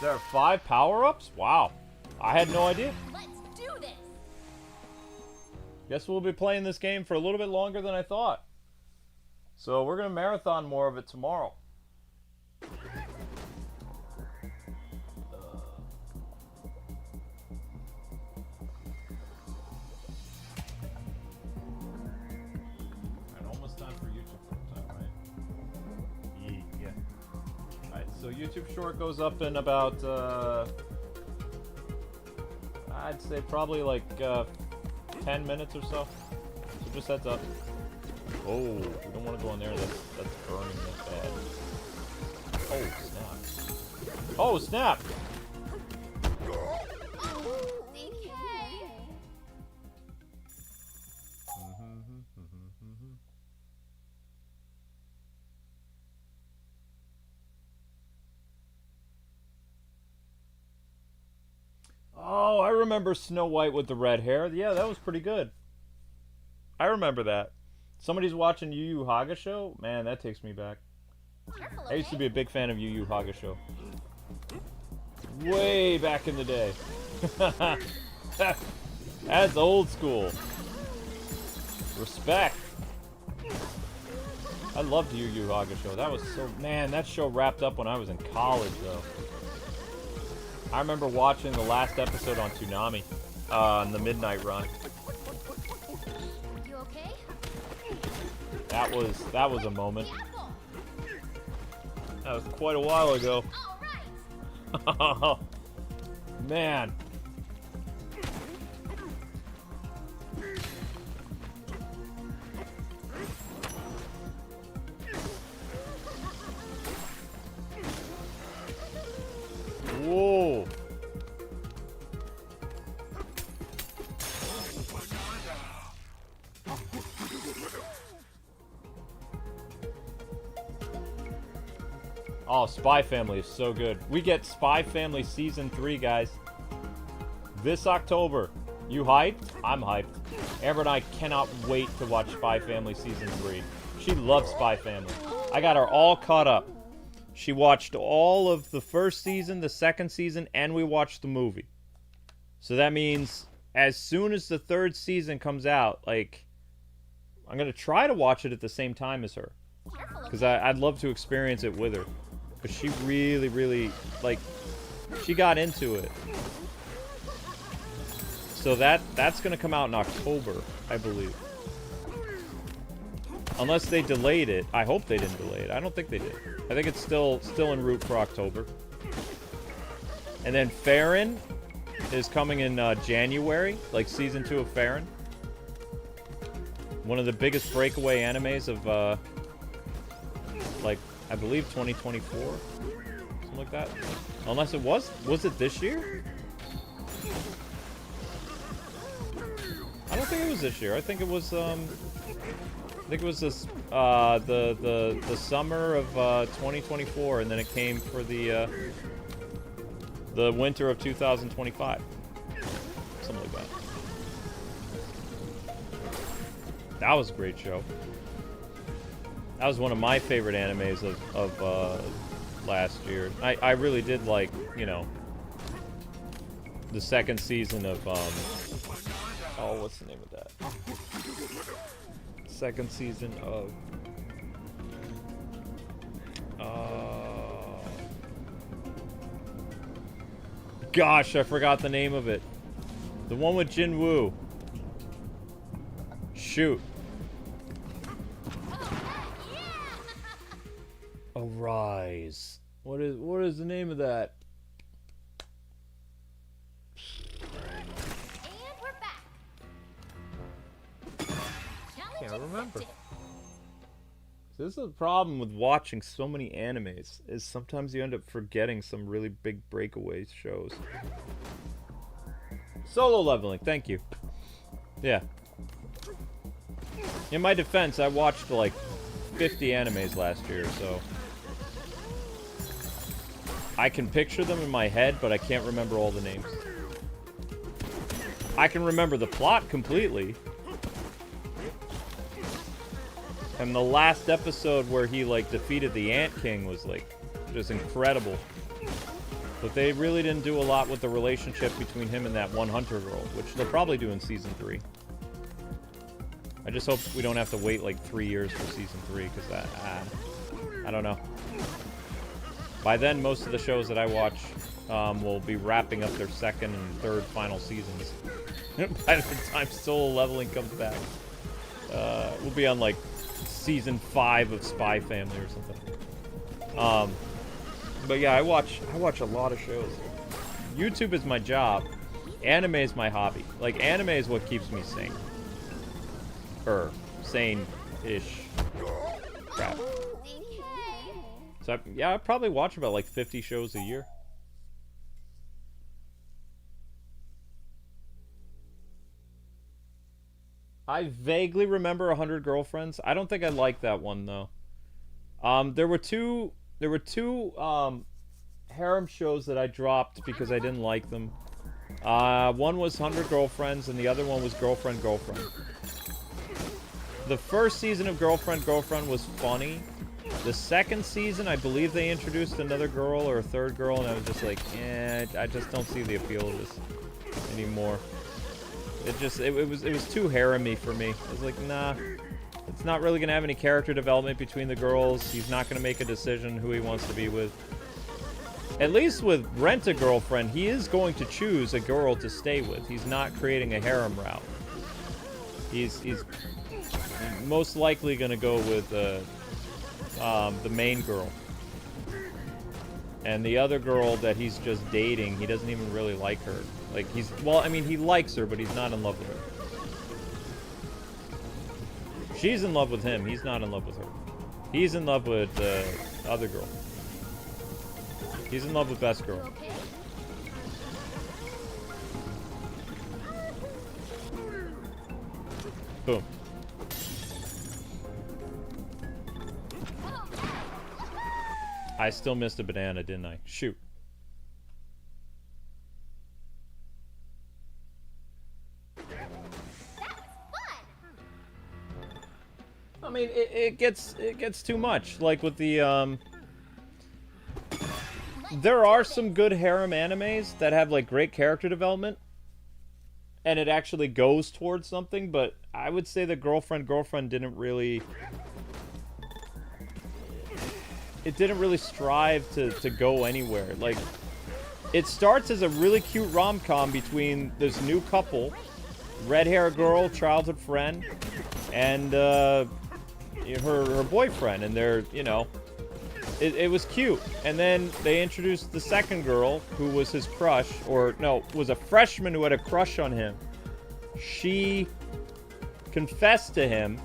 There are 5 power-ups? Wow. I had no idea. Let's do this. Guess we'll be playing this game for a little bit longer than I thought. So we're going to marathon more of it tomorrow. So YouTube short goes up in about, I'd say probably like 10 minutes or so. So just heads up. Oh, we don't want to go in there. That's burning. That's bad. Oh snap! Oh snap! DK. Oh, I remember Snow White with the red hair. Yeah, that was pretty good. I remember that. Somebody's watching Yu Yu Hakusho? Man, that takes me back. Careful, I used to okay? be a big fan of Yu Yu Hakusho. Way back in the day. That's old school. Respect. I loved Yu Yu Hakusho. That was so... Man, that show wrapped up when I was in college, though. I remember watching the last episode on Toonami, on the midnight run. You okay? That was a moment. The apple. That was quite a while ago. All right. Man. Whoa. Oh, Spy Family is so good. We get Spy Family Season 3, guys. This October. You hyped? I'm hyped. Amber and I cannot wait to watch Spy Family Season 3. She loves Spy Family. I got her all caught up. She watched all of the first season, the second season, and we watched the movie. So that means as soon as the third season comes out, like, I'm going to try to watch it at the same time as her. Careful, Because okay? I'd love to experience it with her. Because she really, really, like, she got into it. So that's going to come out in October, I believe. Unless they delayed it. I hope they didn't delay it. I don't think they did. I think it's still en route for October. And then Farron is coming in January, like Season 2 of Farron. One of the biggest breakaway animes of, like, I believe 2024? Something like that. Unless it was it this year? I don't think it was this year. I think it was, this, the summer of 2024, and then it came for the winter of 2025. Something like that. That was a great show. That was one of my favorite animes of last year. I really did like, you know, the second season of, oh, what's the name of that? Second season of, gosh, I forgot the name of it. The one with Jin Woo. Shoot. Arise. What is the name of that? And we're back. Challenge Can't remember. accepted. This is the problem with watching so many animes, is sometimes you end up forgetting some really big breakaway shows. Solo leveling, thank you. Yeah. In my defense, I watched like 50 animes last year, so I can picture them in my head, but I can't remember all the names. I can remember the plot completely. And the last episode where he, like, defeated the Ant King was, like, just incredible. But they really didn't do a lot with the relationship between him and that one hunter girl, which they'll probably do in Season 3. I just hope we don't have to wait, like, 3 years for Season 3, because I don't know. By then, most of the shows that I watch will be wrapping up their second and third final seasons. By the time Solo Leveling comes back. We'll be on, like, Season 5 of Spy Family or something. But yeah, I watch a lot of shows. YouTube is my job. Anime is my hobby. Like, anime is what keeps me sane. Sane-ish. Crap. So, yeah, I probably watch about, like, 50 shows a year. I vaguely remember 100 Girlfriends. I don't think I liked that one, though. There were two harem shows that I dropped because I didn't like them. One was 100 Girlfriends, and the other one was Girlfriend, Girlfriend. The first season of Girlfriend, Girlfriend was funny. The second season, I believe they introduced another girl or a third girl, and I was just like, I just don't see the appeal of this anymore. It was too harem-y for me. I was like, nah, it's not really gonna have any character development between the girls. He's not gonna make a decision who he wants to be with. At least with Rent-A-Girlfriend, he is going to choose a girl to stay with. He's not creating a harem route. He's most likely gonna go with the main girl. And the other girl that he's just dating, he doesn't even really like her. Like, well, I mean, he likes her, but he's not in love with her. She's in love with him. He's not in love with her. He's in love with the other girl. He's in love with best girl. Boom. I still missed a banana, didn't I? Shoot. I mean, it gets too much. Like with the there are some good harem animes that have like great character development, and it actually goes towards something. But I would say that Girlfriend didn't really. It didn't really strive to go anywhere. Like, it starts as a really cute rom-com between this new couple, red-hair girl, childhood friend, and her boyfriend, and they're, you know, it was cute. And then they introduced the second girl, who was his crush, or no, was a freshman who had a crush on him. She confessed to him,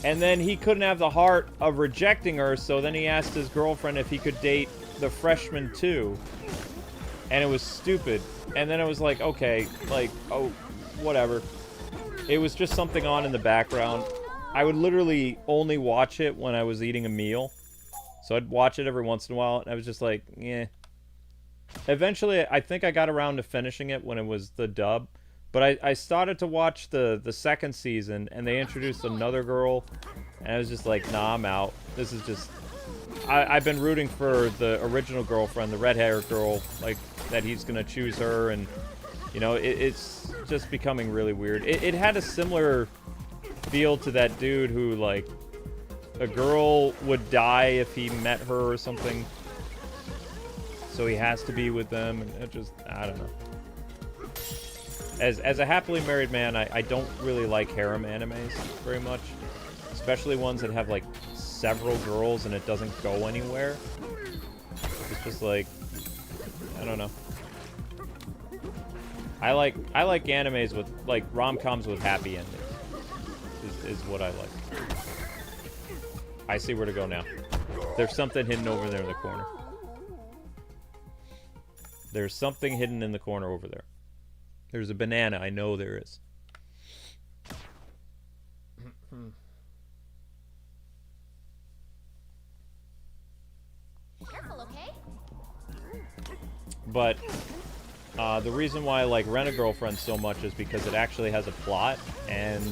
and then he couldn't have the heart of rejecting her, so then he asked his girlfriend if he could date the freshman too. And it was stupid. And then it was like, okay, like, oh, whatever. It was just something on in the background. I would literally only watch it when I was eating a meal. So I'd watch it every once in a while, and I was just like, eh. Eventually, I think I got around to finishing it when it was the dub. But I started to watch the second season, and they introduced another girl, and I was just like, nah, I'm out. This is just... I've been rooting for the original girlfriend, the red-haired girl, like, that he's gonna choose her, and, you know, it's just becoming really weird. It had a similar feel to that dude who, like, a girl would die if he met her or something, so he has to be with them, and it just, I don't know. As a happily married man, I don't really like harem animes very much. Especially ones that have, like, several girls and it doesn't go anywhere. It's just like, I don't know. I like animes with, like, rom-coms with happy endings. Is what I like. I see where to go now. There's something hidden over there in the corner. There's something hidden in the corner over there. There's a banana. I know there is. Careful, okay? But the reason why I like Rent-A-Girlfriend so much is because it actually has a plot, and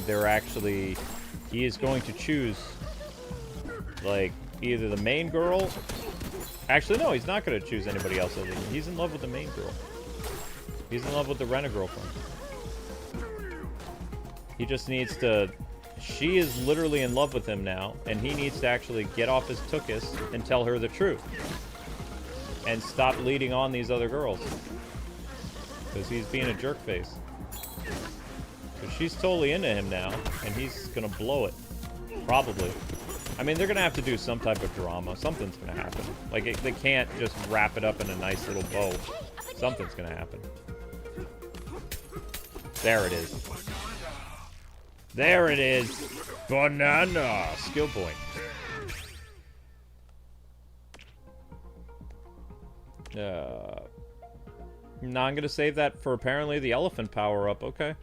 he is going to choose, like, either the main girl. Actually, no, he's not going to choose anybody else other than he's in love with the main girl. He's in love with the Rent-A-Girlfriend. He just needs to... She is literally in love with him now, and he needs to actually get off his tuchus and tell her the truth. And stop leading on these other girls. Because he's being a jerk face. Because she's totally into him now, and he's gonna blow it. Probably. I mean, they're gonna have to do some type of drama. Something's gonna happen. Like, they can't just wrap it up in a nice little bow. Something's gonna happen. There it is. There it is. Banana. Skill point. Now I'm gonna save that for apparently the elephant power-up. Okay.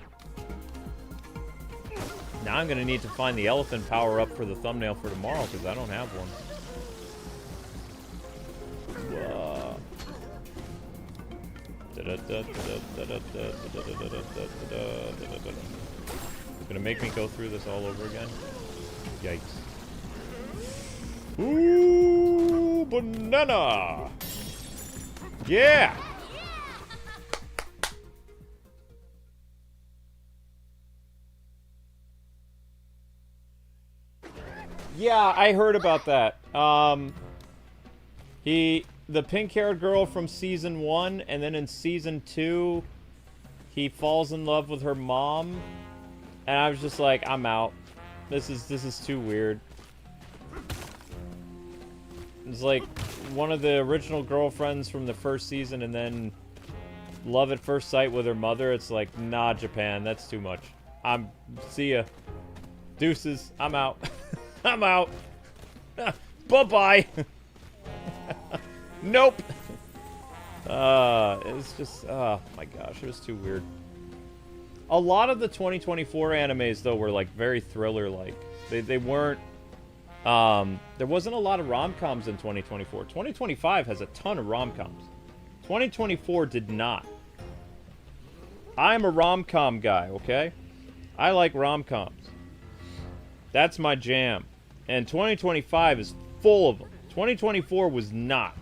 Now I'm gonna need to find the elephant power-up for the thumbnail for tomorrow, because I don't have one. It's gonna make me go through this all over again. Yikes. Ooh, banana! Yeah! Yeah, I heard about that. The pink-haired girl from season 1, and then in season 2, he falls in love with her mom, and I was just like, I'm out. This is too weird. It's like one of the original girlfriends from the first season, and then love at first sight with her mother. It's like, nah, Japan, that's too much. See ya. Deuces, I'm out. I'm out. Bye-bye. Nope. It's just, oh my gosh, it was too weird. A lot of the 2024 animes, though, were, like, very thriller-like. They weren't, there wasn't a lot of rom-coms in 2024. 2025 has a ton of rom-coms. 2024 did not. I'm a rom-com guy, okay? I like rom-coms. That's my jam. And 2025 is full of them. 2024 was not.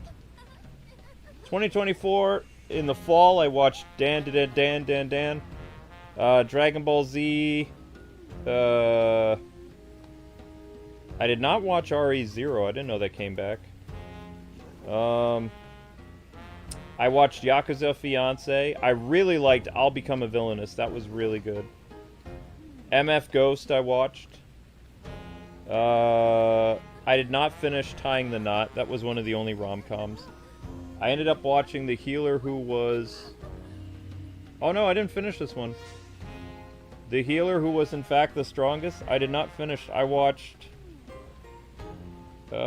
2024, in the fall, I watched Dan, Dragon Ball Z. I did not watch RE0. I didn't know that came back. I watched Yakuza Fiance. I really liked I'll Become a Villainous. That was really good. MF Ghost I watched. I did not finish Tying the Knot. That was one of the only rom-coms. I ended up watching The Healer Who Was... Oh no, I didn't finish this one. The Healer Who Was in Fact the Strongest. I did not finish. I watched 8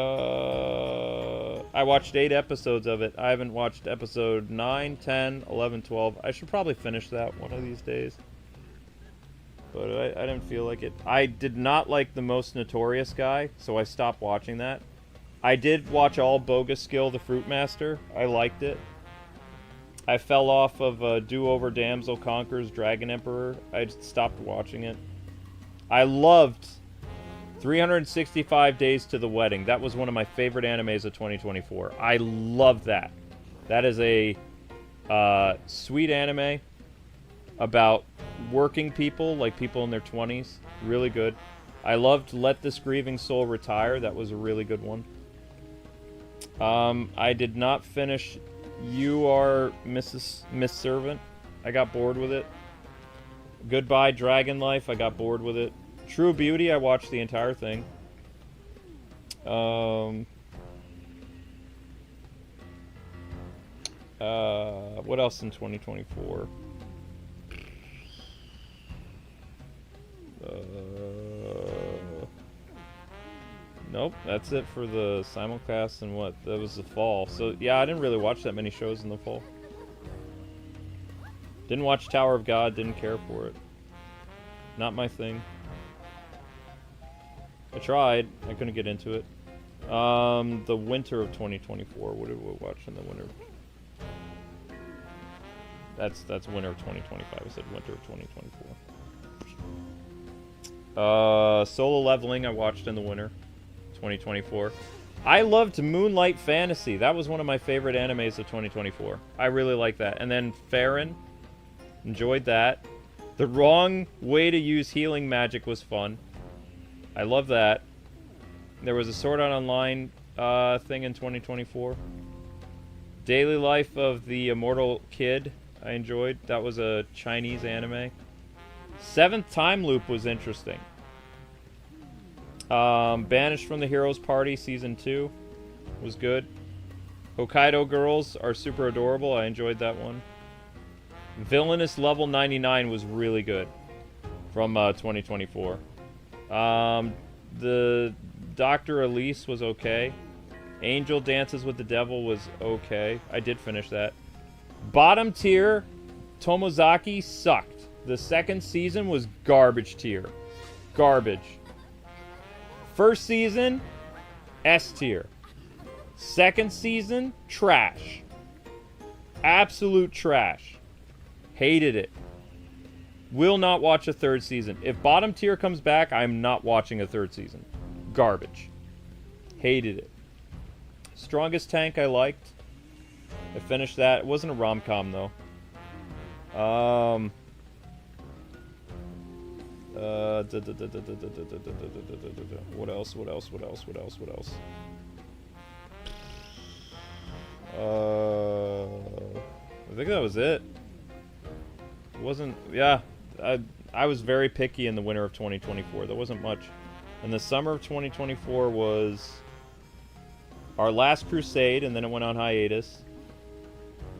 episodes of it. I haven't watched episode 9, 10, 11, 12. I should probably finish that one of these days. But I didn't feel like it. I did not like The Most Notorious Guy, so I stopped watching that. I did watch all Bogus Skill, the Fruit Master. I liked it. I fell off of Do-Over Damsel Conquers Dragon Emperor. I just stopped watching it. I loved 365 Days to the Wedding. That was one of my favorite animes of 2024. I love that. That is a sweet anime about working people, like people in their 20s. Really good. I loved Let This Grieving Soul Retire. That was a really good one. I did not finish You Are Miss Servant. I got bored with it. Goodbye Dragon Life. I got bored with it. True Beauty. I watched the entire thing. What else in 2024? Nope, that's it for the simulcast and what? That was the fall. So, yeah, I didn't really watch that many shows in the fall. Didn't watch Tower of God, didn't care for it. Not my thing. I tried, I couldn't get into it. The winter of 2024, what did we watch in the winter? That's winter of 2025, I said winter of 2024. Solo Leveling I watched in the winter. 2024. I loved Moonlight Fantasy. That was one of my favorite animes of 2024. I really like that. And then Farron. Enjoyed that. The Wrong Way to Use Healing Magic was fun. I love that. There was a Sword Art Online thing in 2024. Daily Life of the Immortal Kid. I enjoyed. That was a Chinese anime. Seventh Time Loop was interesting. Banished from the Heroes Party Season 2 was good. Hokkaido Girls are super adorable. I enjoyed that one. Villainous Level 99 was really good from 2024. The Dr. Elise was okay. Angel Dances with the Devil was okay. I did finish that. Bottom tier, Tomozaki sucked. The second season was garbage tier. Garbage. First season, S tier. Second season, trash. Absolute trash. Hated it. Will not watch a third season. If bottom tier comes back, I'm not watching a third season. Garbage. Hated it. Strongest Tank I liked. I finished that. It wasn't a rom-com though. What else? I think that was it. It wasn't, yeah, I was very picky in the winter of 2024. There wasn't much. And the summer of 2024 was Our Last Crusade, and then it went on hiatus.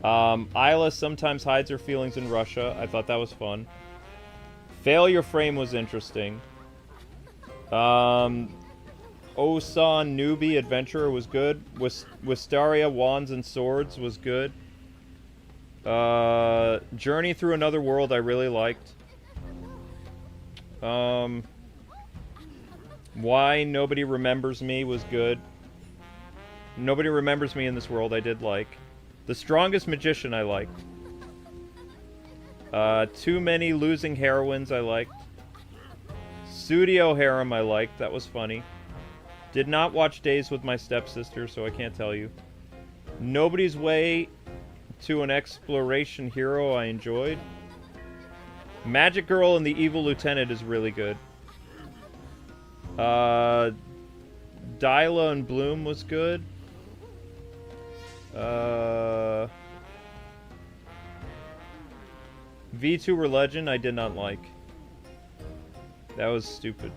Isla Sometimes Hides Her Feelings in Russia. I thought that was fun. Failure Frame was interesting. Osan Newbie Adventurer was good. Wistaria Wands and Swords was good. Journey Through Another World I really liked. Why Nobody Remembers Me was good. Nobody Remembers Me in This World I did like. The Strongest Magician I liked. Too Many Losing Heroines I liked. Studio Harem I liked. That was funny. Did not watch Days with My Stepsister, so I can't tell you. Nobody's Way to an Exploration Hero I enjoyed. Magic Girl and the Evil Lieutenant is really good. Dyla and Bloom was good. VTuber Legend I did not like. That was stupid.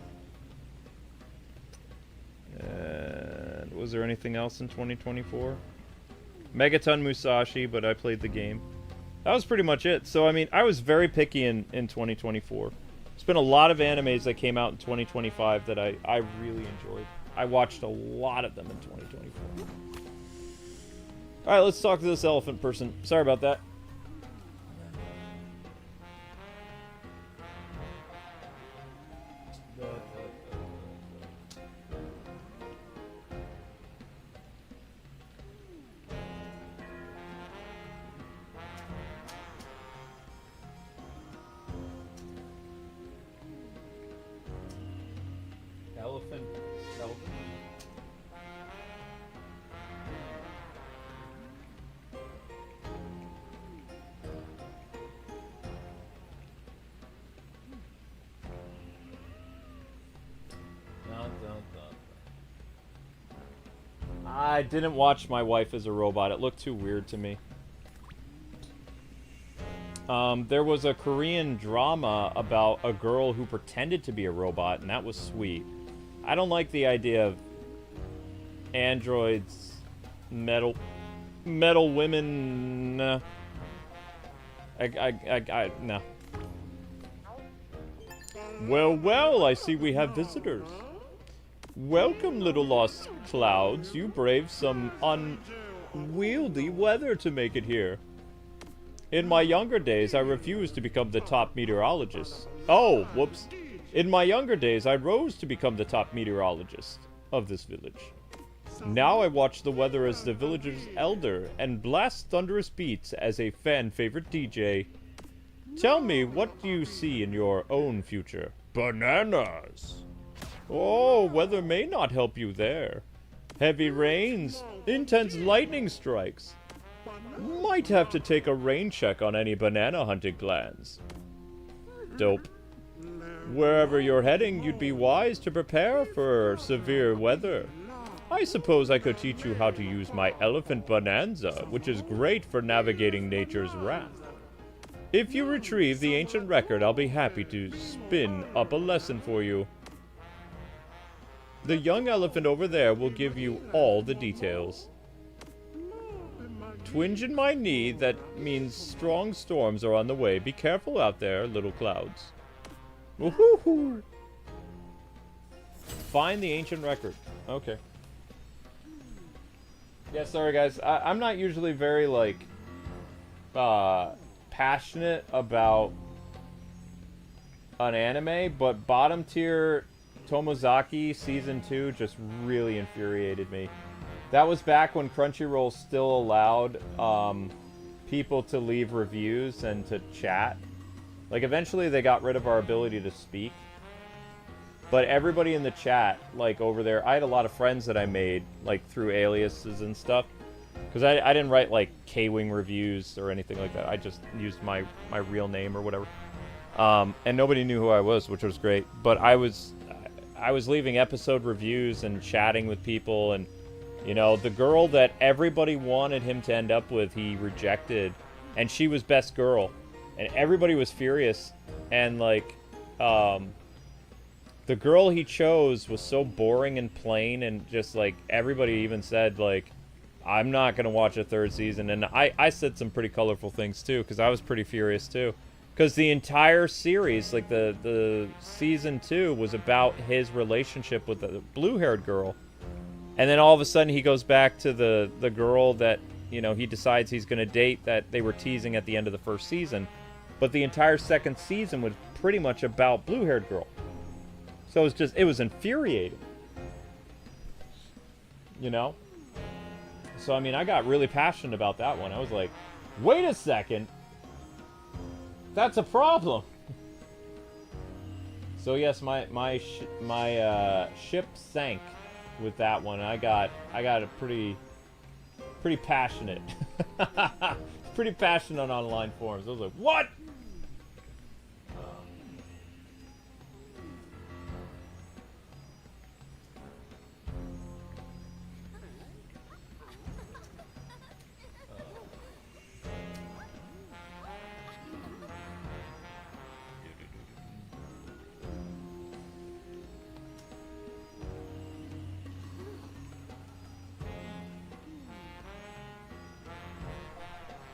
And was there anything else in 2024? Megaton Musashi, but I played the game. That was pretty much it. So, I mean, I was very picky in 2024. There's been a lot of animes that came out in 2025 that I really enjoyed. I watched a lot of them in 2024. Alright, let's talk to this elephant person. Sorry about that. Elephant. I didn't watch My Wife as a Robot. It looked too weird to me. There was a Korean drama about a girl who pretended to be a robot, and that was sweet. I don't like the idea of androids, metal women. No. No. Well, I see we have visitors. Welcome, little lost clouds. You braved some unwieldy weather to make it here. In my younger days, I refused to become the top meteorologist. Oh, whoops. In my younger days, I rose to become the top meteorologist of this village. Now I watch the weather as the village's elder and blast thunderous beats as a fan-favorite DJ. Tell me, what do you see in your own future? Bananas! Oh, weather may not help you there. Heavy rains, intense lightning strikes. Might have to take a rain check on any banana hunting plans. Dope. Wherever you're heading, you'd be wise to prepare for severe weather. I suppose I could teach you how to use my elephant Bananza, which is great for navigating nature's wrath. If you retrieve the ancient record, I'll be happy to spin up a lesson for you. The young elephant over there will give you all the details. Twinge in my knee, that means strong storms are on the way. Be careful out there, little clouds. Woohoo! Find the ancient record. Okay. Yeah, sorry guys. I'm not usually very, like, passionate about an anime, but bottom tier Tomozaki Season 2 just really infuriated me. That was back when Crunchyroll still allowed people to leave reviews and to chat. Like, eventually they got rid of our ability to speak. But everybody in the chat, like, over there, I had a lot of friends that I made, like, through aliases and stuff. Because I didn't write, like, Kwing reviews or anything like that. I just used my real name or whatever. And nobody knew who I was, which was great. But I was leaving episode reviews and chatting with people, and, you know, the girl that everybody wanted him to end up with, he rejected. And she was best girl. And everybody was furious. And, like, the girl he chose was so boring and plain, and just, like, everybody even said, like, I'm not going to watch a third season. And I said some pretty colorful things, too, because I was pretty furious, too. Because the entire series, like, the Season 2 was about his relationship with the blue-haired girl. And then all of a sudden he goes back to the girl that, you know, he decides he's going to date, that they were teasing at the end of the first season. But the entire second season was pretty much about blue-haired girl. So it was infuriating. You know? So, I mean, I got really passionate about that one. I was like, wait a second. That's a problem. So, yes, my ship sank with that one. I got a pretty passionate. Pretty passionate on online forums. I was like, what?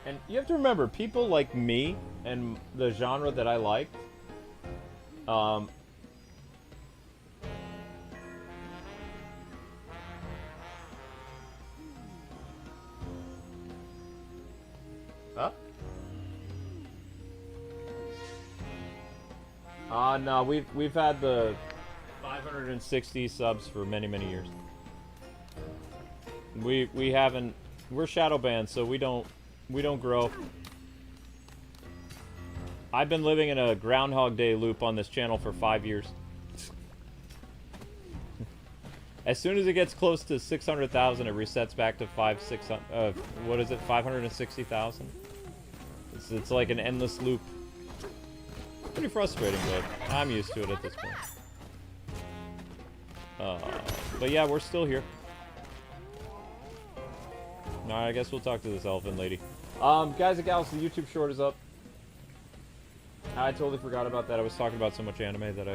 And you have to remember, people like me and the genre that I liked, huh? No, we've had the 560 subs for many years. We haven't. We're shadow banned, so we don't grow. I've been living in a Groundhog Day loop on this channel for 5 years. As soon as it gets close to 600,000, it resets back to 500, what is it, 560,000? It's like an endless loop. Pretty frustrating, but I'm used to it at this point. But yeah, we're still here. Alright, I guess we'll talk to this elephant lady. Guys and gals, the YouTube short is up. I totally forgot about that. I was talking about so much anime that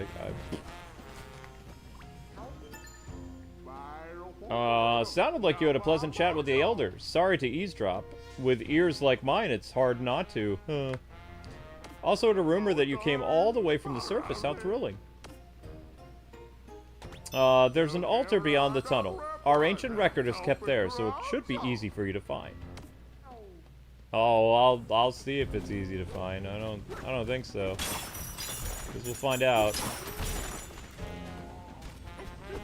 sounded like you had a pleasant chat with the elder. Sorry to eavesdrop. With ears like mine, it's hard not to. Also heard a rumor that you came all the way from the surface. How thrilling. There's an altar beyond the tunnel. Our ancient record is kept there, so it should be easy for you to find. Oh, I'll see if it's easy to find. I don't think so. Because we'll find out.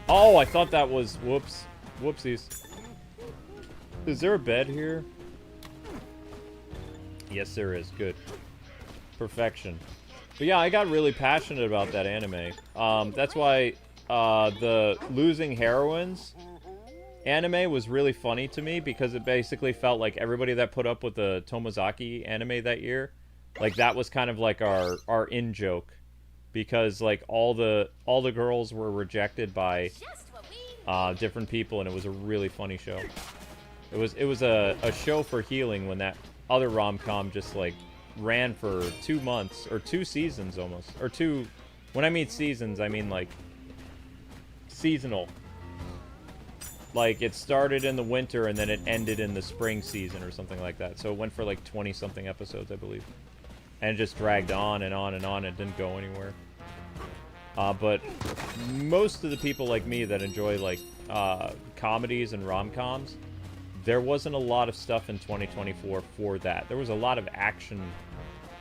Oh, I thought that was... Whoops. Whoopsies. Is there a bed here? Yes, there is. Good. Perfection. But yeah, I got really passionate about that anime. That's why the Losing Heroines anime was really funny to me, because it basically felt like everybody that put up with the Tomozaki anime that year, like that was kind of like our in-joke, because like all the girls were rejected by different people, and it was a really funny show. It was a show for healing when that other rom-com just like ran for 2 months or 2 seasons almost, or 2. When I mean seasons, I mean like seasonal. Like, it started in the winter and then it ended in the spring season or something like that. So it went for like 20-something episodes, I believe. And it just dragged on and on and on. It didn't go anywhere. But most of the people like me that enjoy, like, comedies and rom-coms, there wasn't a lot of stuff in 2024 for that. There was a lot of action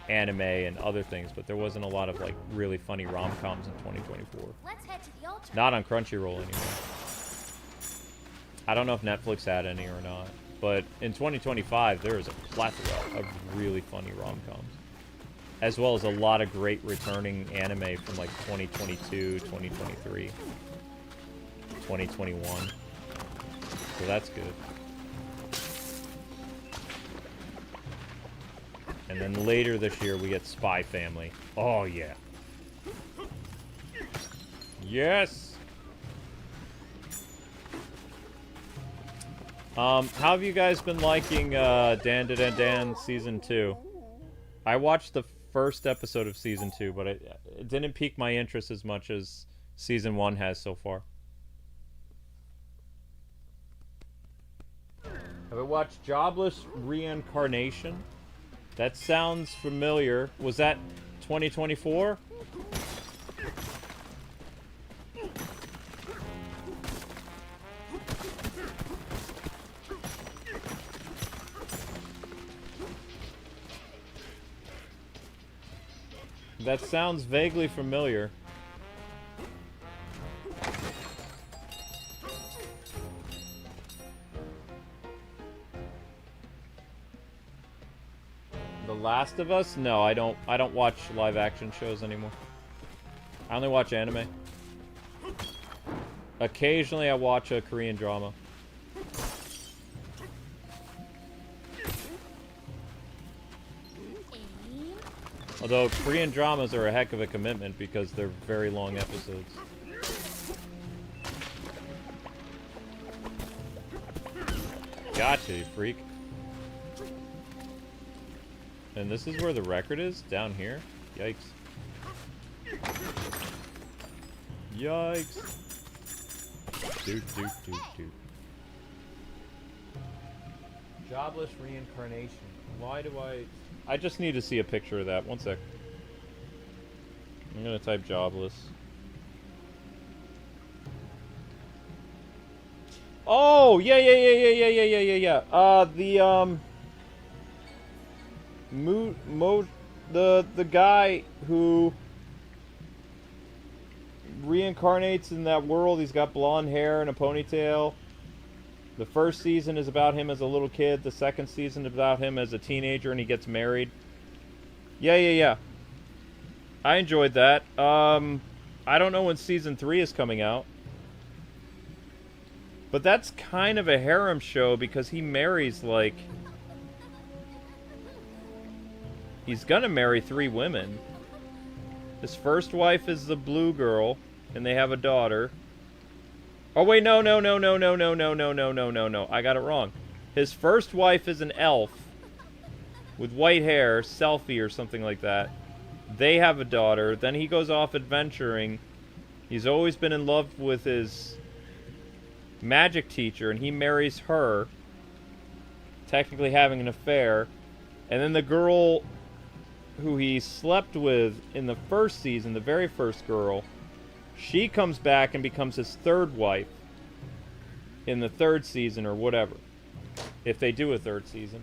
anime and other things, but there wasn't a lot of, like, really funny rom-coms in 2024. Let's head to the altar. Not on Crunchyroll anymore. I don't know if Netflix had any or not, but in 2025, there is a plethora of really funny rom-coms. As well as a lot of great returning anime from, like, 2022, 2023, 2021. So that's good. And then later this year, we get Spy Family. Oh, yeah. Yes! How have you guys been liking Dan Season 2? I watched the first episode of Season 2, but it didn't pique my interest as much as Season 1 has so far. Have I watched Jobless Reincarnation? That sounds familiar. Was that 2024? That sounds vaguely familiar. The Last of Us? No, I don't watch live action shows anymore. I only watch anime. Occasionally I watch a Korean drama. Although Korean dramas are a heck of a commitment because they're very long episodes. Gotcha, you freak. And this is where the record is? Down here? Yikes. Yikes. Doot, doot, doot, doot. Jobless Reincarnation. Why do I just need to see a picture of that. One sec. I'm gonna type jobless. Oh, yeah. The guy who reincarnates in that world. He's got blonde hair and a ponytail. The first season is about him as a little kid. The second season is about him as a teenager and he gets married. Yeah. I enjoyed that. I don't know when season 3 is coming out. But that's kind of a harem show because he marries, like... He's gonna marry 3 women. His first wife is the blue girl, and they have a daughter. Oh, wait, no. I got it wrong. His first wife is an elf with white hair, Selfie or something like that. They have a daughter. Then he goes off adventuring. He's always been in love with his magic teacher, and he marries her, technically having an affair. And then the girl who he slept with in the first season, the very first girl, she comes back and becomes his third wife in the third season or whatever, if they do a third season.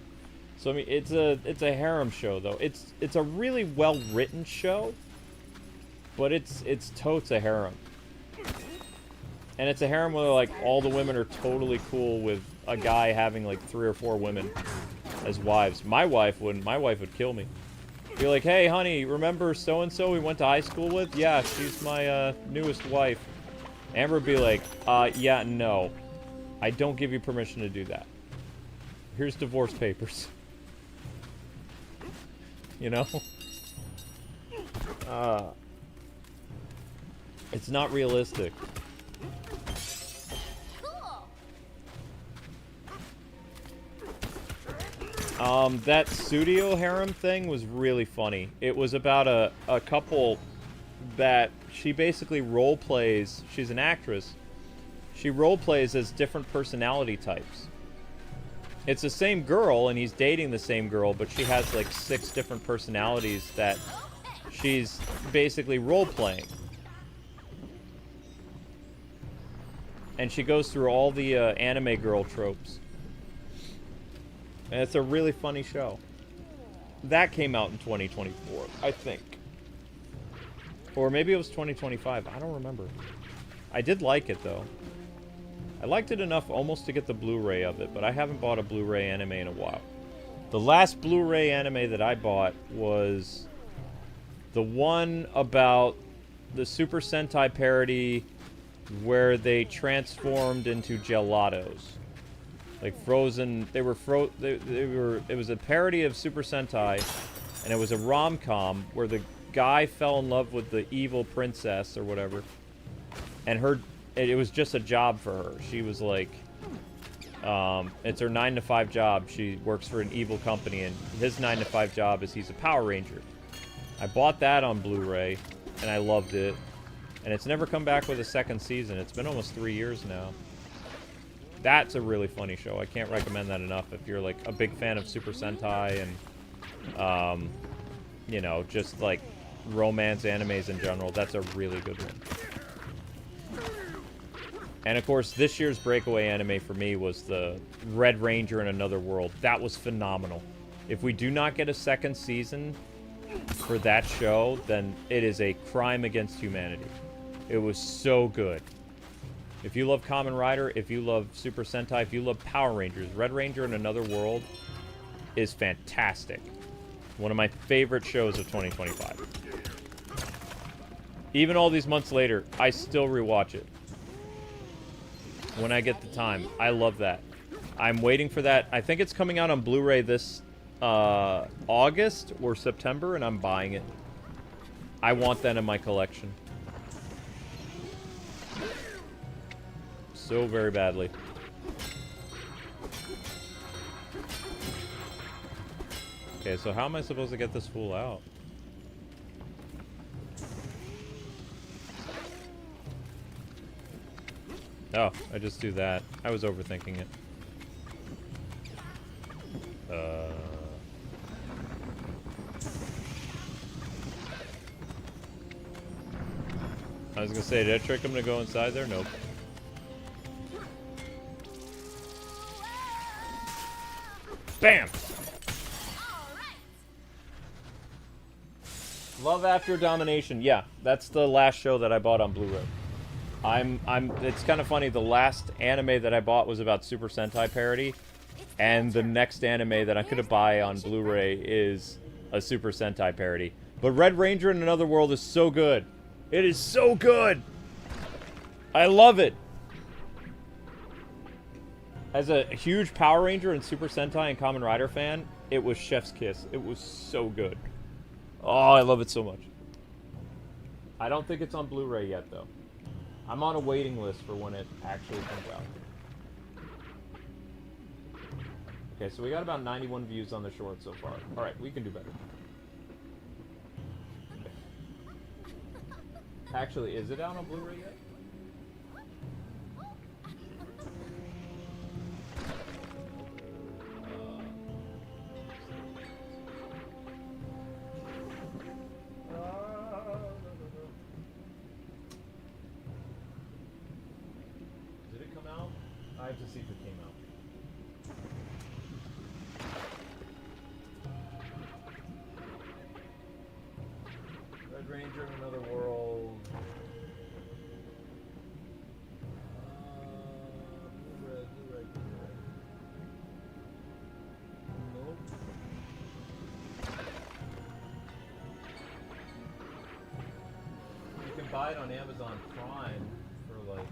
So I mean, it's a harem show though. It's a really well written show, but it's totes a harem, and it's a harem where like all the women are totally cool with a guy having like 3 or 4 women as wives. My wife wouldn't. My wife would kill me. Be like, hey, honey, remember so-and-so we went to high school with? Yeah, she's my newest wife. Amber would be like, yeah, no. I don't give you permission to do that. Here's divorce papers. You know? It's not realistic. That studio harem thing was really funny. It was about a couple that she basically role plays. She's an actress, she role plays as different personality types. It's the same girl, and he's dating the same girl, but she has like 6 different personalities that she's basically role playing. And she goes through all the anime girl tropes. And it's a really funny show. That came out in 2024, I think. Or maybe it was 2025. I don't remember. I did like it, though. I liked it enough almost to get the Blu-ray of it, but I haven't bought a Blu-ray anime in a while. The last Blu-ray anime that I bought was the one about the Super Sentai parody where they transformed into gelatos. Like frozen, they were it was a parody of Super Sentai, and it was a rom-com where the guy fell in love with the evil princess or whatever, and it was just a job for her. She was like, it's her 9-to-5 job. She works for an evil company, and his 9-to-5 job is he's a Power Ranger. I bought that on Blu-ray, and I loved it. And it's never come back with a second season. It's been almost 3 years now. That's a really funny show. I can't recommend that enough if you're like a big fan of Super Sentai and, you know, just like romance animes in general. That's a really good one. And of course, this year's breakaway anime for me was the Red Ranger in Another World. That was phenomenal. If we do not get a second season for that show, then it is a crime against humanity. It was so good. If you love Kamen Rider, if you love Super Sentai, if you love Power Rangers, Red Ranger in Another World is fantastic. One of my favorite shows of 2025. Even all these months later, I still rewatch it when I get the time. I love that. I'm waiting for that. I think it's coming out on Blu-ray this August or September, and I'm buying it. I want that in my collection. So very badly. Okay, so how am I supposed to get this fool out? Oh, I just do that. I was overthinking it. I was gonna say, did I trick him to go inside there? Nope. Bam! Love After Domination. Yeah, that's the last show that I bought on Blu-ray. It's kind of funny, the last anime that I bought was about Super Sentai parody, and the next anime that I'm gonna buy on Blu-ray is a Super Sentai parody. But Red Ranger in Another World is so good. It is so good! I love it! As a huge Power Ranger and Super Sentai and Kamen Rider fan, it was chef's kiss. It was so good. Oh, I love it so much. I don't think it's on Blu-ray yet, though. I'm on a waiting list for when it actually comes out. Okay, so we got about 91 views on the short so far. Alright, we can do better. Actually, is it out on Blu-ray yet? Did it come out? I have to see if it came out. Red Ranger in Another World. Blu-ray. Nope. You can buy it on Amazon Prime for like...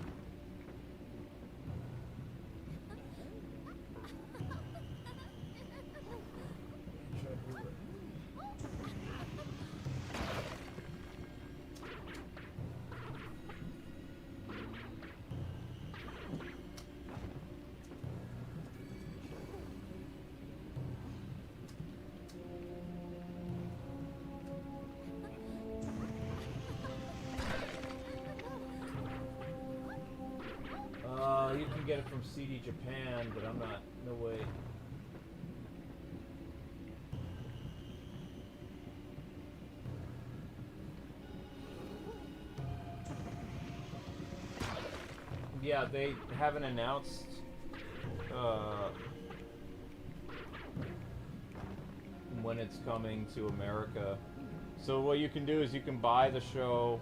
it from CD Japan, but I'm not. No way. Yeah, they haven't announced when it's coming to America. So what you can do is you can buy the show.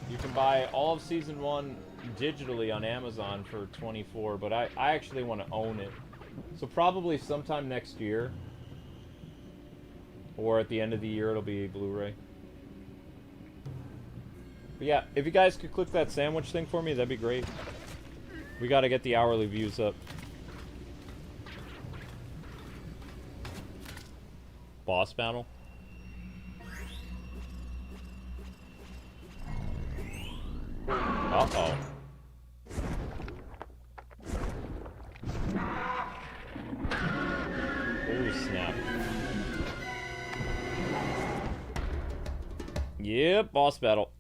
You can buy all of season 1 digitally on Amazon for $24, but I actually want to own it. So probably sometime next year, or at the end of the year, it'll be Blu-ray. But yeah, if you guys could click that sandwich thing for me, that'd be great. We gotta get the hourly views up. Boss battle? Uh-oh. Oh, snap. Yep, boss battle.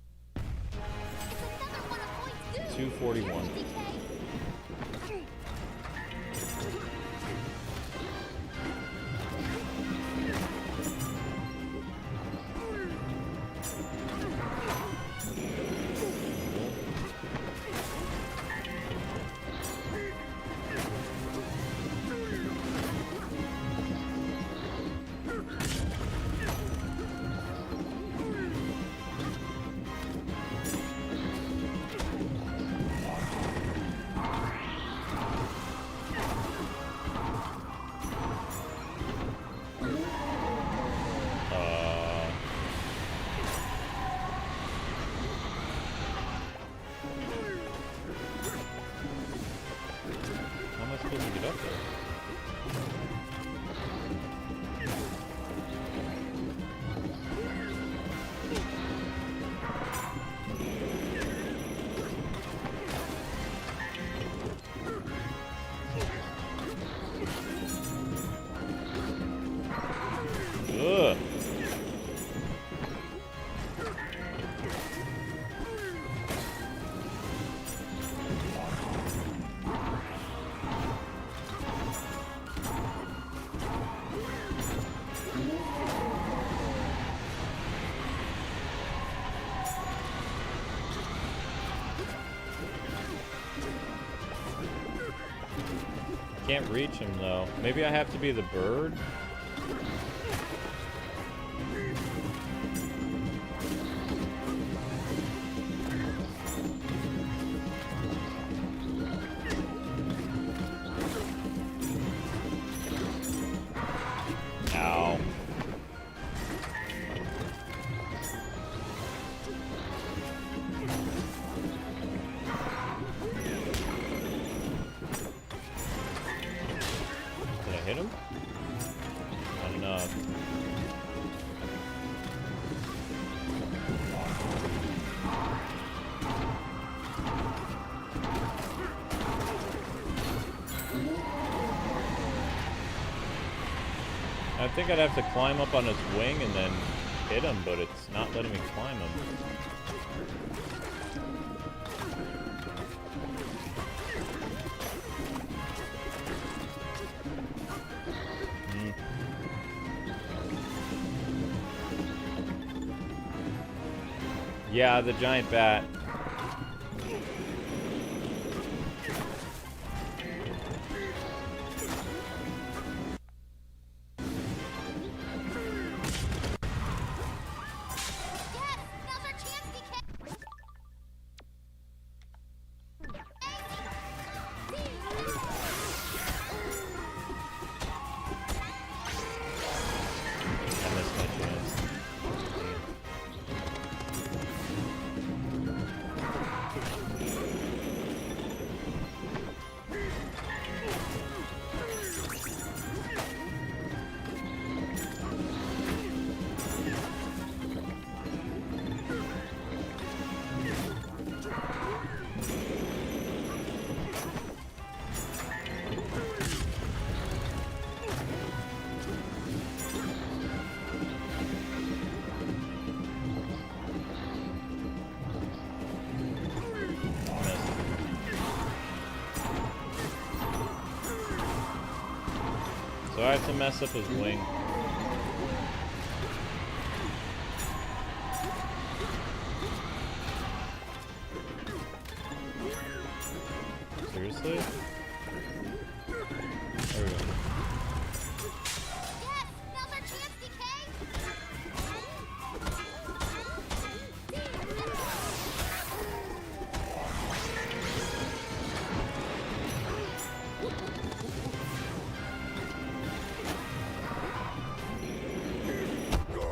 241. Can't reach him though. Maybe I have to be the bird? Ow. Hit him? Not enough. I think I'd have to climb up on his wing and then hit him, but it's not letting me climb him. Yeah, the giant bat. So I have to mess up his wing. Seriously? There we go. Yes, now's our chance, DK.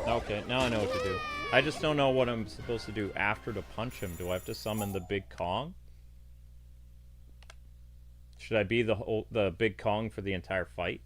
Okay, now I know what to do. I just don't know what I'm supposed to do after to punch him. Do I have to summon the big Kong? Should I be the big Kong for the entire fight?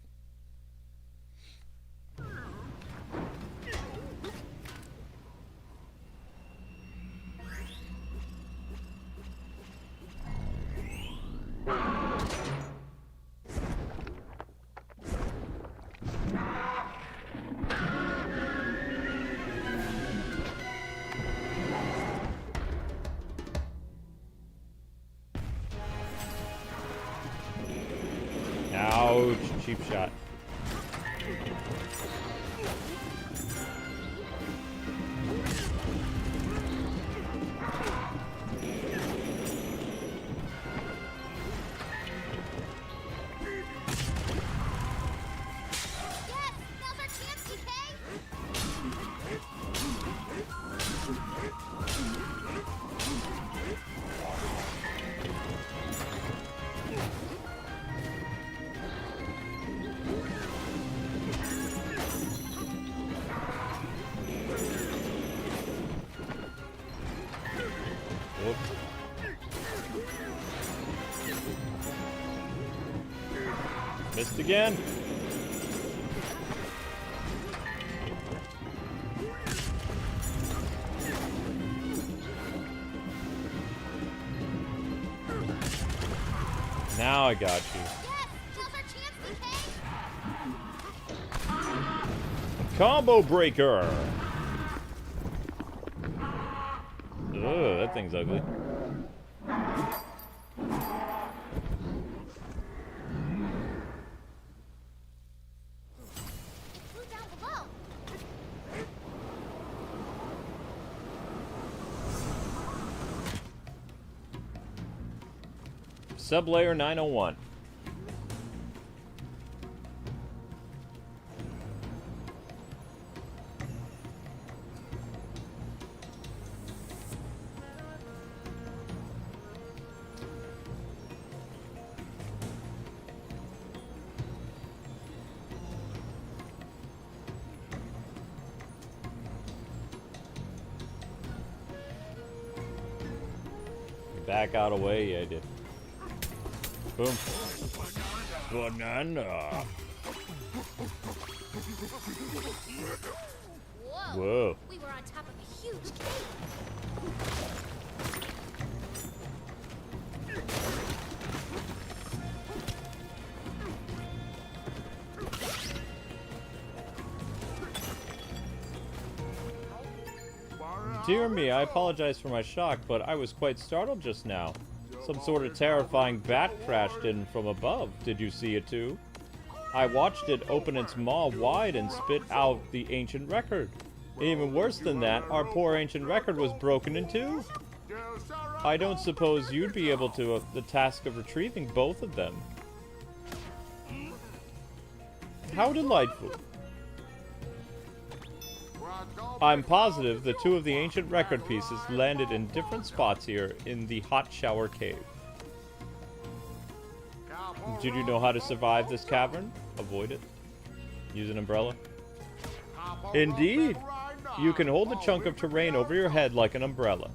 Ouch, cheap shot. Yes, now's our chance, DK. Whoops. Missed again. Now I got you. Yes, now's our chance, DK. Combo breaker. Ugh, that thing's ugly. Who's down below? Sublayer 901. Back out away, yeah, I did. Boom. Banana. Whoa. Whoa. We were on top of a huge cave. Dear me, I apologize for my shock, but I was quite startled just now. Some sort of terrifying bat crashed in from above. Did you see it too? I watched it open its maw wide and spit out the ancient record. Even worse than that, our poor ancient record was broken in two. I don't suppose you'd be able to the task of retrieving both of them. How delightful. I'm positive the two of the ancient record pieces landed in different spots here in the hot shower cave. Did you know how to survive this cavern? Avoid it. Use an umbrella. Indeed. You can hold a chunk of terrain over your head like an umbrella.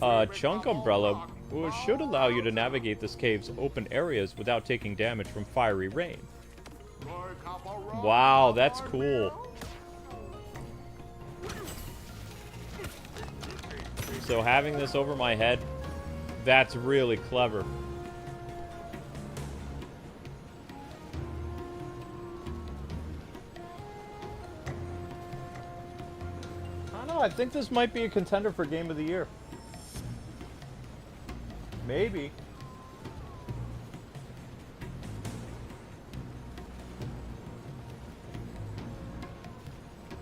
A chunk umbrella should allow you to navigate this cave's open areas without taking damage from fiery rain. Wow, that's cool. So having this over my head, that's really clever. I don't know, I think this might be a contender for Game of the Year. Maybe.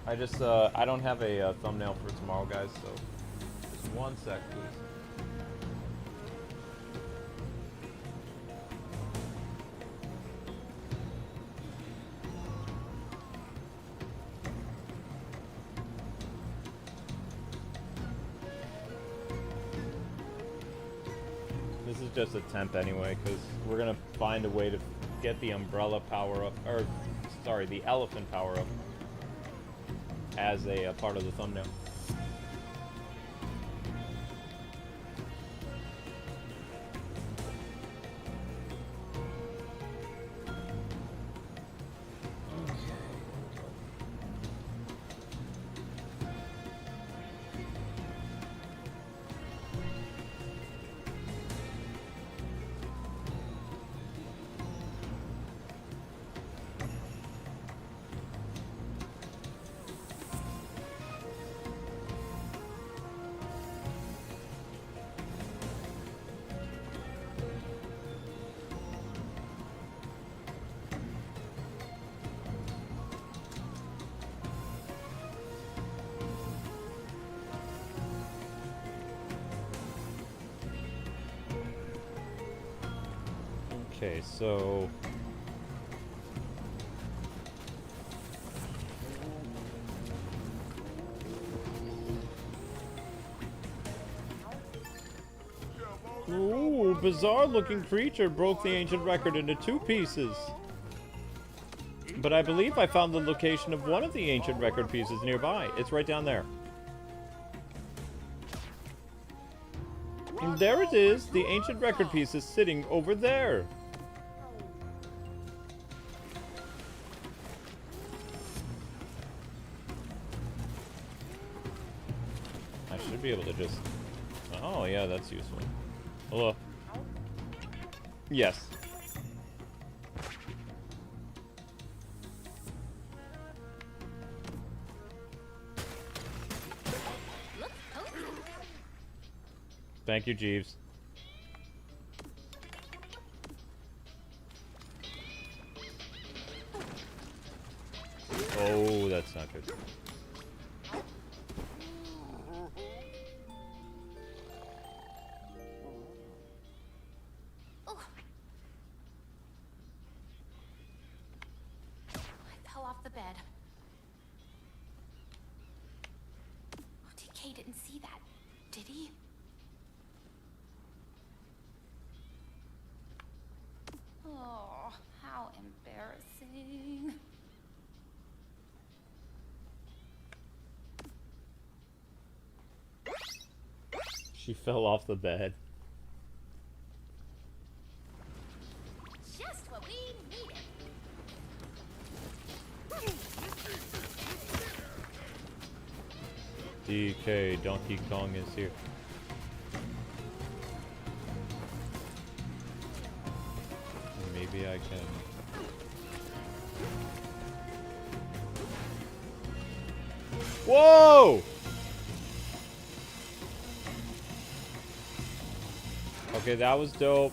I just, I don't have a thumbnail for tomorrow, guys, so just one sec, please. This is just a temp anyway, because we're gonna find a way to get the umbrella power up, or sorry, the elephant power up as a part of the thumbnail. Okay, so ooh, bizarre-looking creature broke the ancient record into 2 pieces. But I believe I found the location of one of the ancient record pieces nearby. It's right down there. And there it is. The ancient record piece is sitting over there. I should be able to just... Oh, yeah, that's useful. Hello. Yes. Thank you, Jeeves. Oh, that's not good. Oh. I fell off the bed. Oh, DK didn't see that, did he? Oh, how embarrassing. She fell off the bed. Just what we needed. DK, Donkey Kong is here. Maybe I can... Whoa! Okay, that was dope.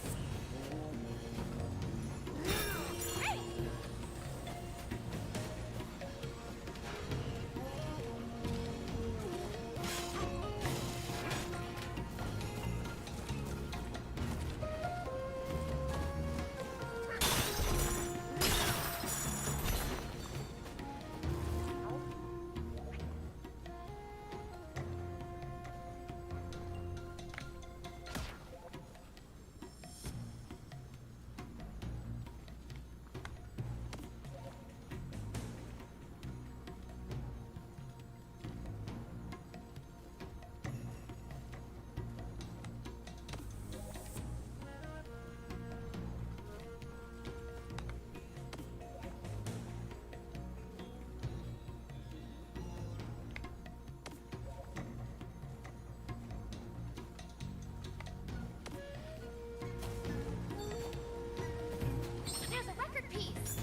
There's a record piece.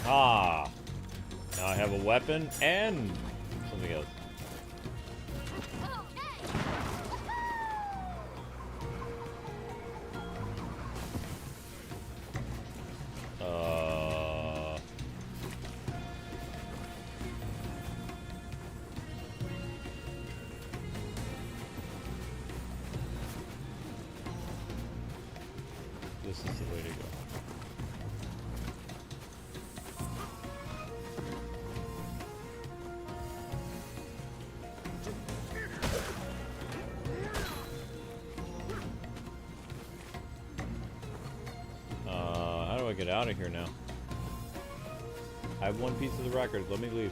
Ah. Now I have a weapon and something else. Okay. this is the way to go. How do I get out of here now? I have one piece of the record. Let me leave.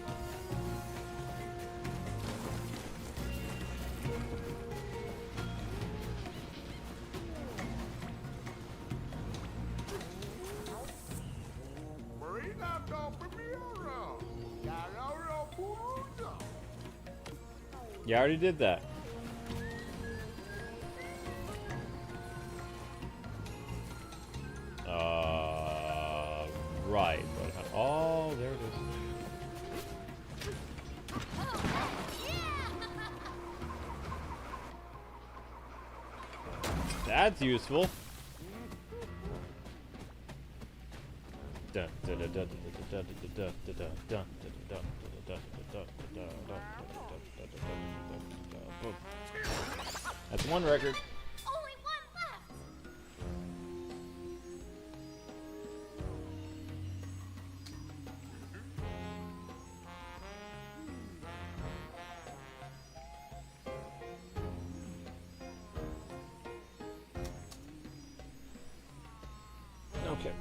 You already did that. Right. But, oh, there it is. That's useful. That's one record. Only one left. Okay.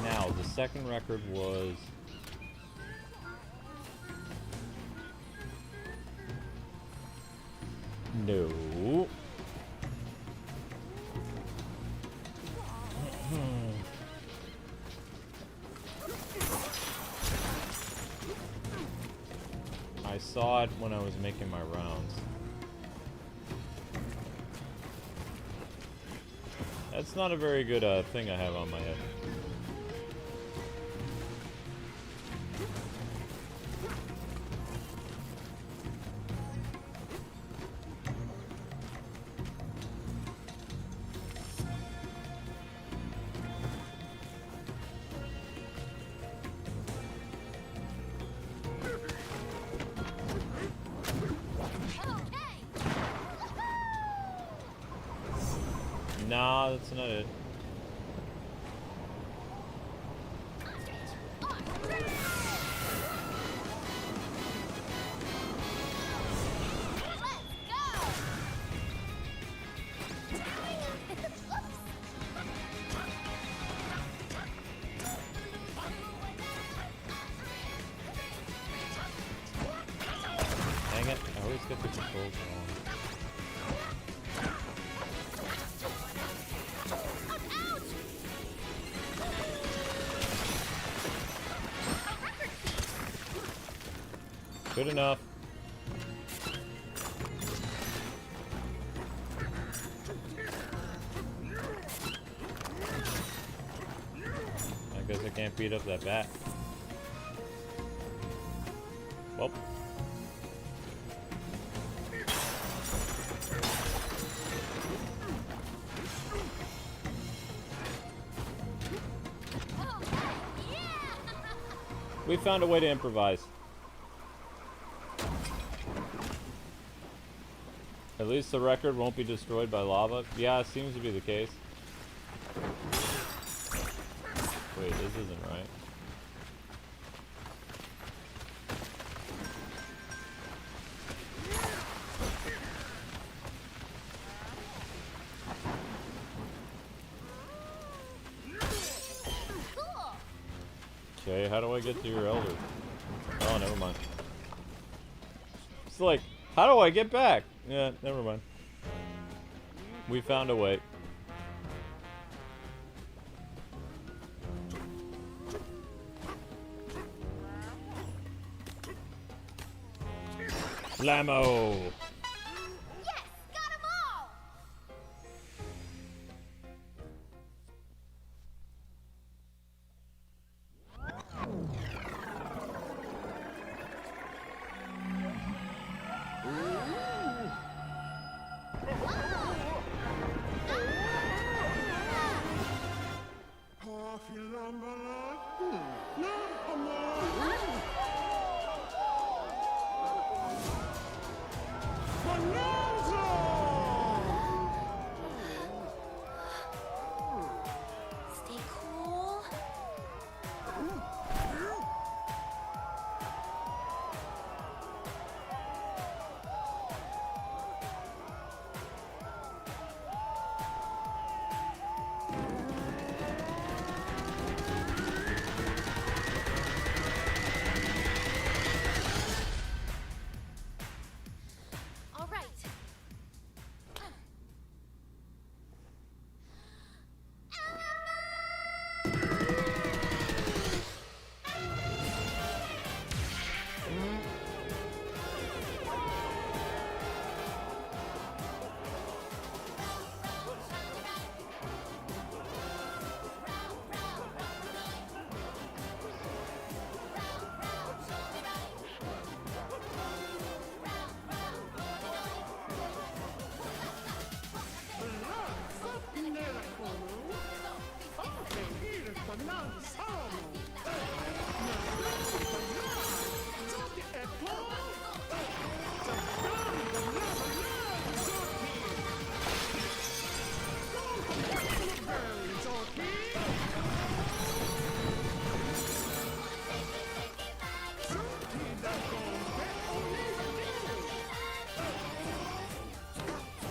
Now, the second record was... No. I saw it when I was making my rounds. That's not a very good thing I have on my head. Nah, that's not it. Dang it, I always get the controls wrong. Good enough. I guess I can't beat up that bat. Well. We found a way to improvise. At least the record won't be destroyed by lava. Yeah, it seems to be the case. Wait, this isn't right. Okay, how do I get to your elder? Oh, never mind. It's like, how do I get back? Yeah, never mind. We found a way. Blammo! Yes, got 'em all.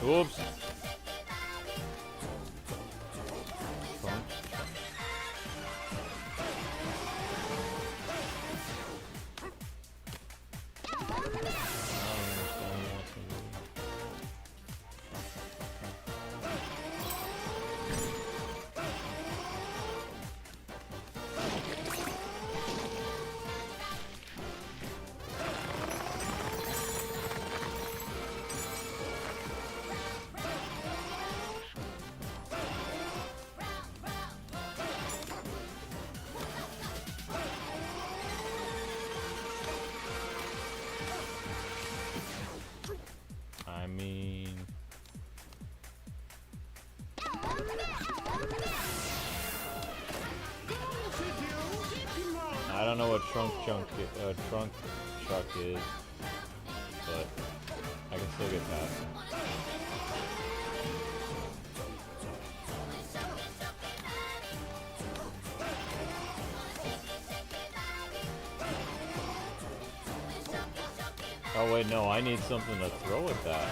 Oops. Trunk. I mean, I don't know what trunk chuck is, but I can still get that. Oh wait, no, I need something to throw at that.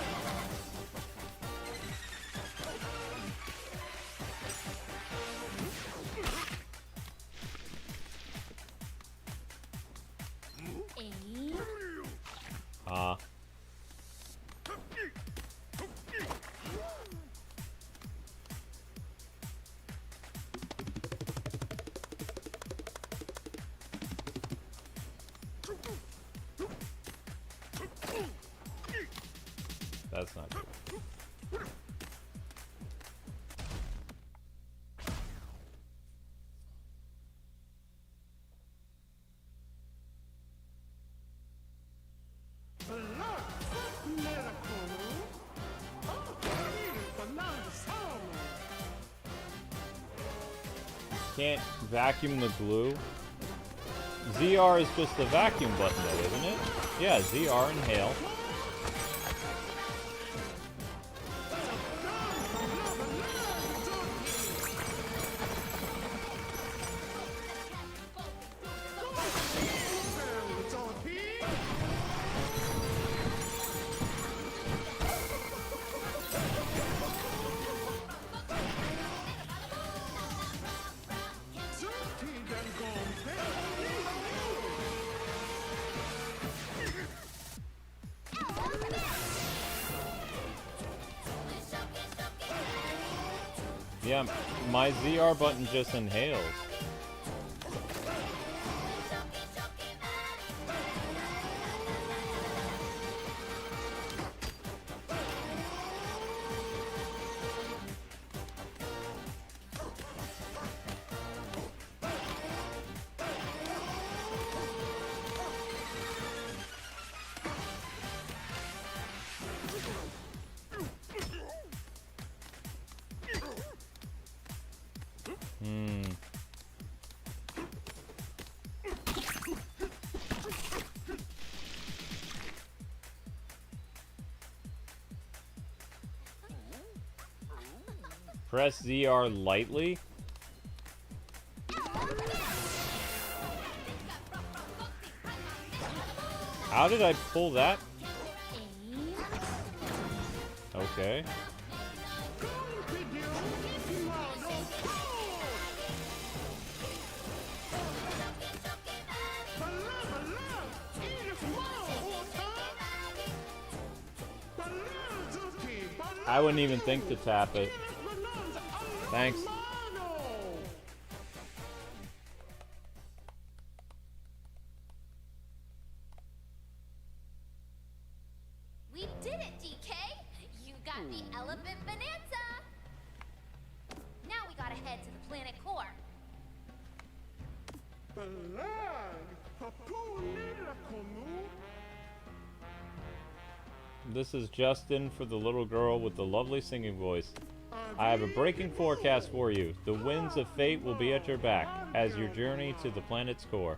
That's not good. Can't vacuum the glue. ZR is just the vacuum button though, isn't it? Yeah, ZR inhale. Yeah, my ZR button just inhales. Press ZR lightly. How did I pull that? Okay. I wouldn't even think to tap it. Thanks. We did it, DK! You got the elephant Bananza! Now we gotta head to the planet core. This is Justin for the little girl with the lovely singing voice. I have a breaking forecast for you. The winds of fate will be at your back as you journey to the planet's core.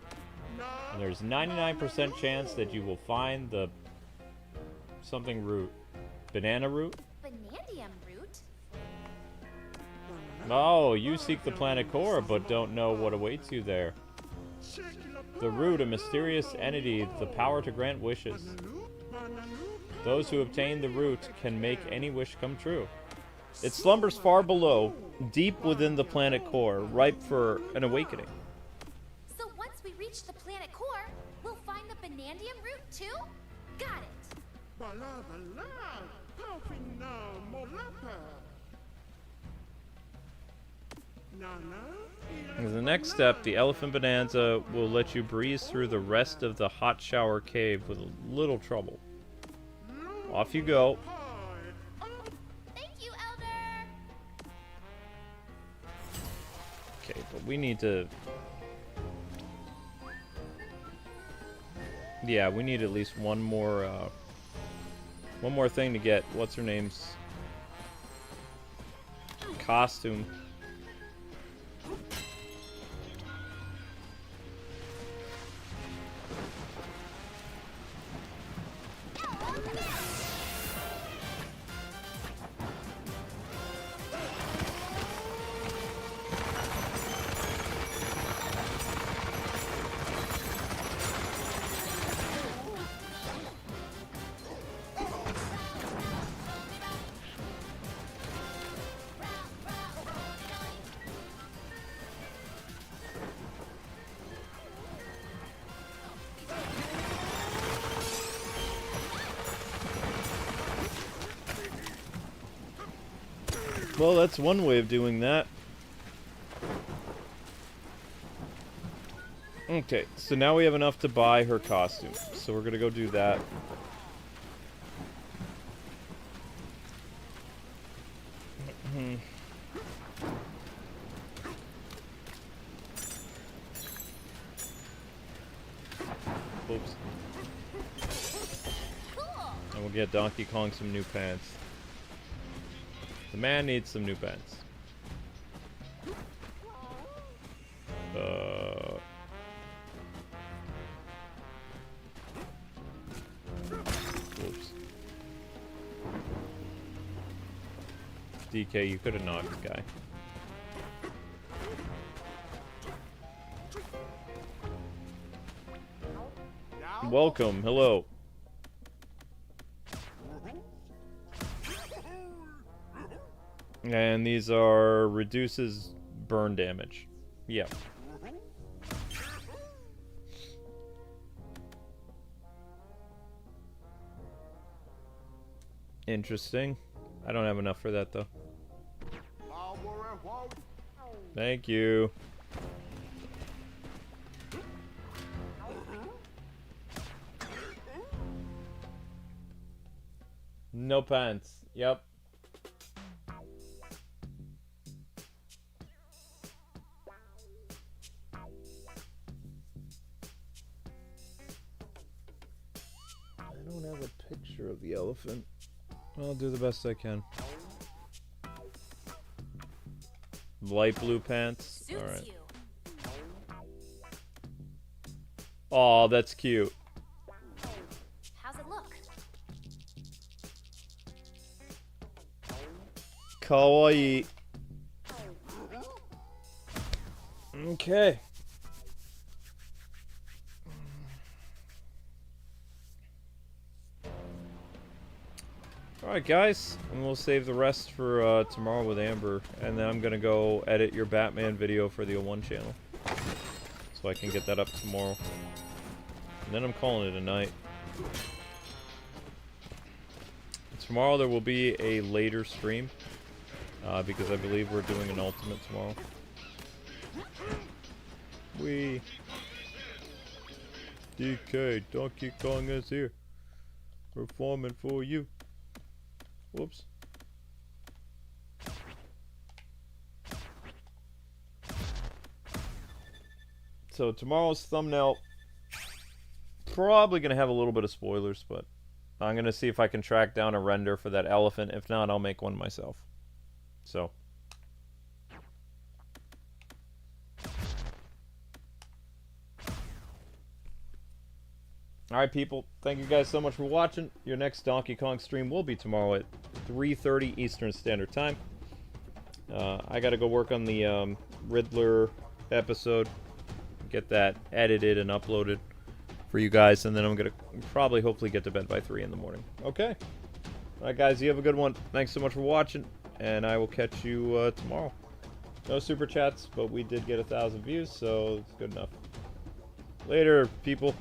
And there's 99% chance that you will find the something root. Banana root? Banandium root? Oh, you seek the planet core but don't know what awaits you there. The root, a mysterious entity, the power to grant wishes. Those who obtain the root can make any wish come true. It slumbers far below, deep within the planet core, ripe for an awakening. So once we reach the planet core, we'll find the Banandium root too? Got it. As the next step, the Elephant Bonanza will let you breeze through the rest of the hot shower cave with little trouble. Off you go. Thank you, Elder. Okay, but we need to... Yeah, we need at least one more thing to get what's her name's costume. Well, that's one way of doing that. Okay, so now we have enough to buy her costume. So we're gonna go do that. Oops. And we'll get Donkey Kong some new pants. The man needs some new pants. Oops. DK, you could have knocked the guy. Welcome, hello. And these are reduces burn damage. Yeah. Interesting. I don't have enough for that though. Thank you. No pants. Yep. I don't have a picture of the elephant. I'll do the best I can. Light blue pants. All right. Oh, that's cute. How's it look? Kawaii. Okay. Alright guys, and we'll save the rest for tomorrow with Amber, and then I'm gonna go edit your Batman video for the O1 channel. So I can get that up tomorrow. And then I'm calling it a night. Tomorrow there will be a later stream, because I believe we're doing an ultimate tomorrow. DK, Donkey Kong is here. Performing for you. Whoops. So tomorrow's thumbnail probably gonna have a little bit of spoilers, but I'm gonna see if I can track down a render for that elephant. If not, I'll make one myself. So alright people, thank you guys so much for watching. Your next Donkey Kong stream will be tomorrow at 3:30 Eastern Standard Time. I gotta go work on the Riddler episode, get that edited and uploaded for you guys, and then I'm gonna probably hopefully get to bed by 3 in the morning. Okay. Alright guys, you have a good one. Thanks so much for watching, and I will catch you tomorrow. No super chats, but we did get 1,000 views, so it's good enough. Later, people.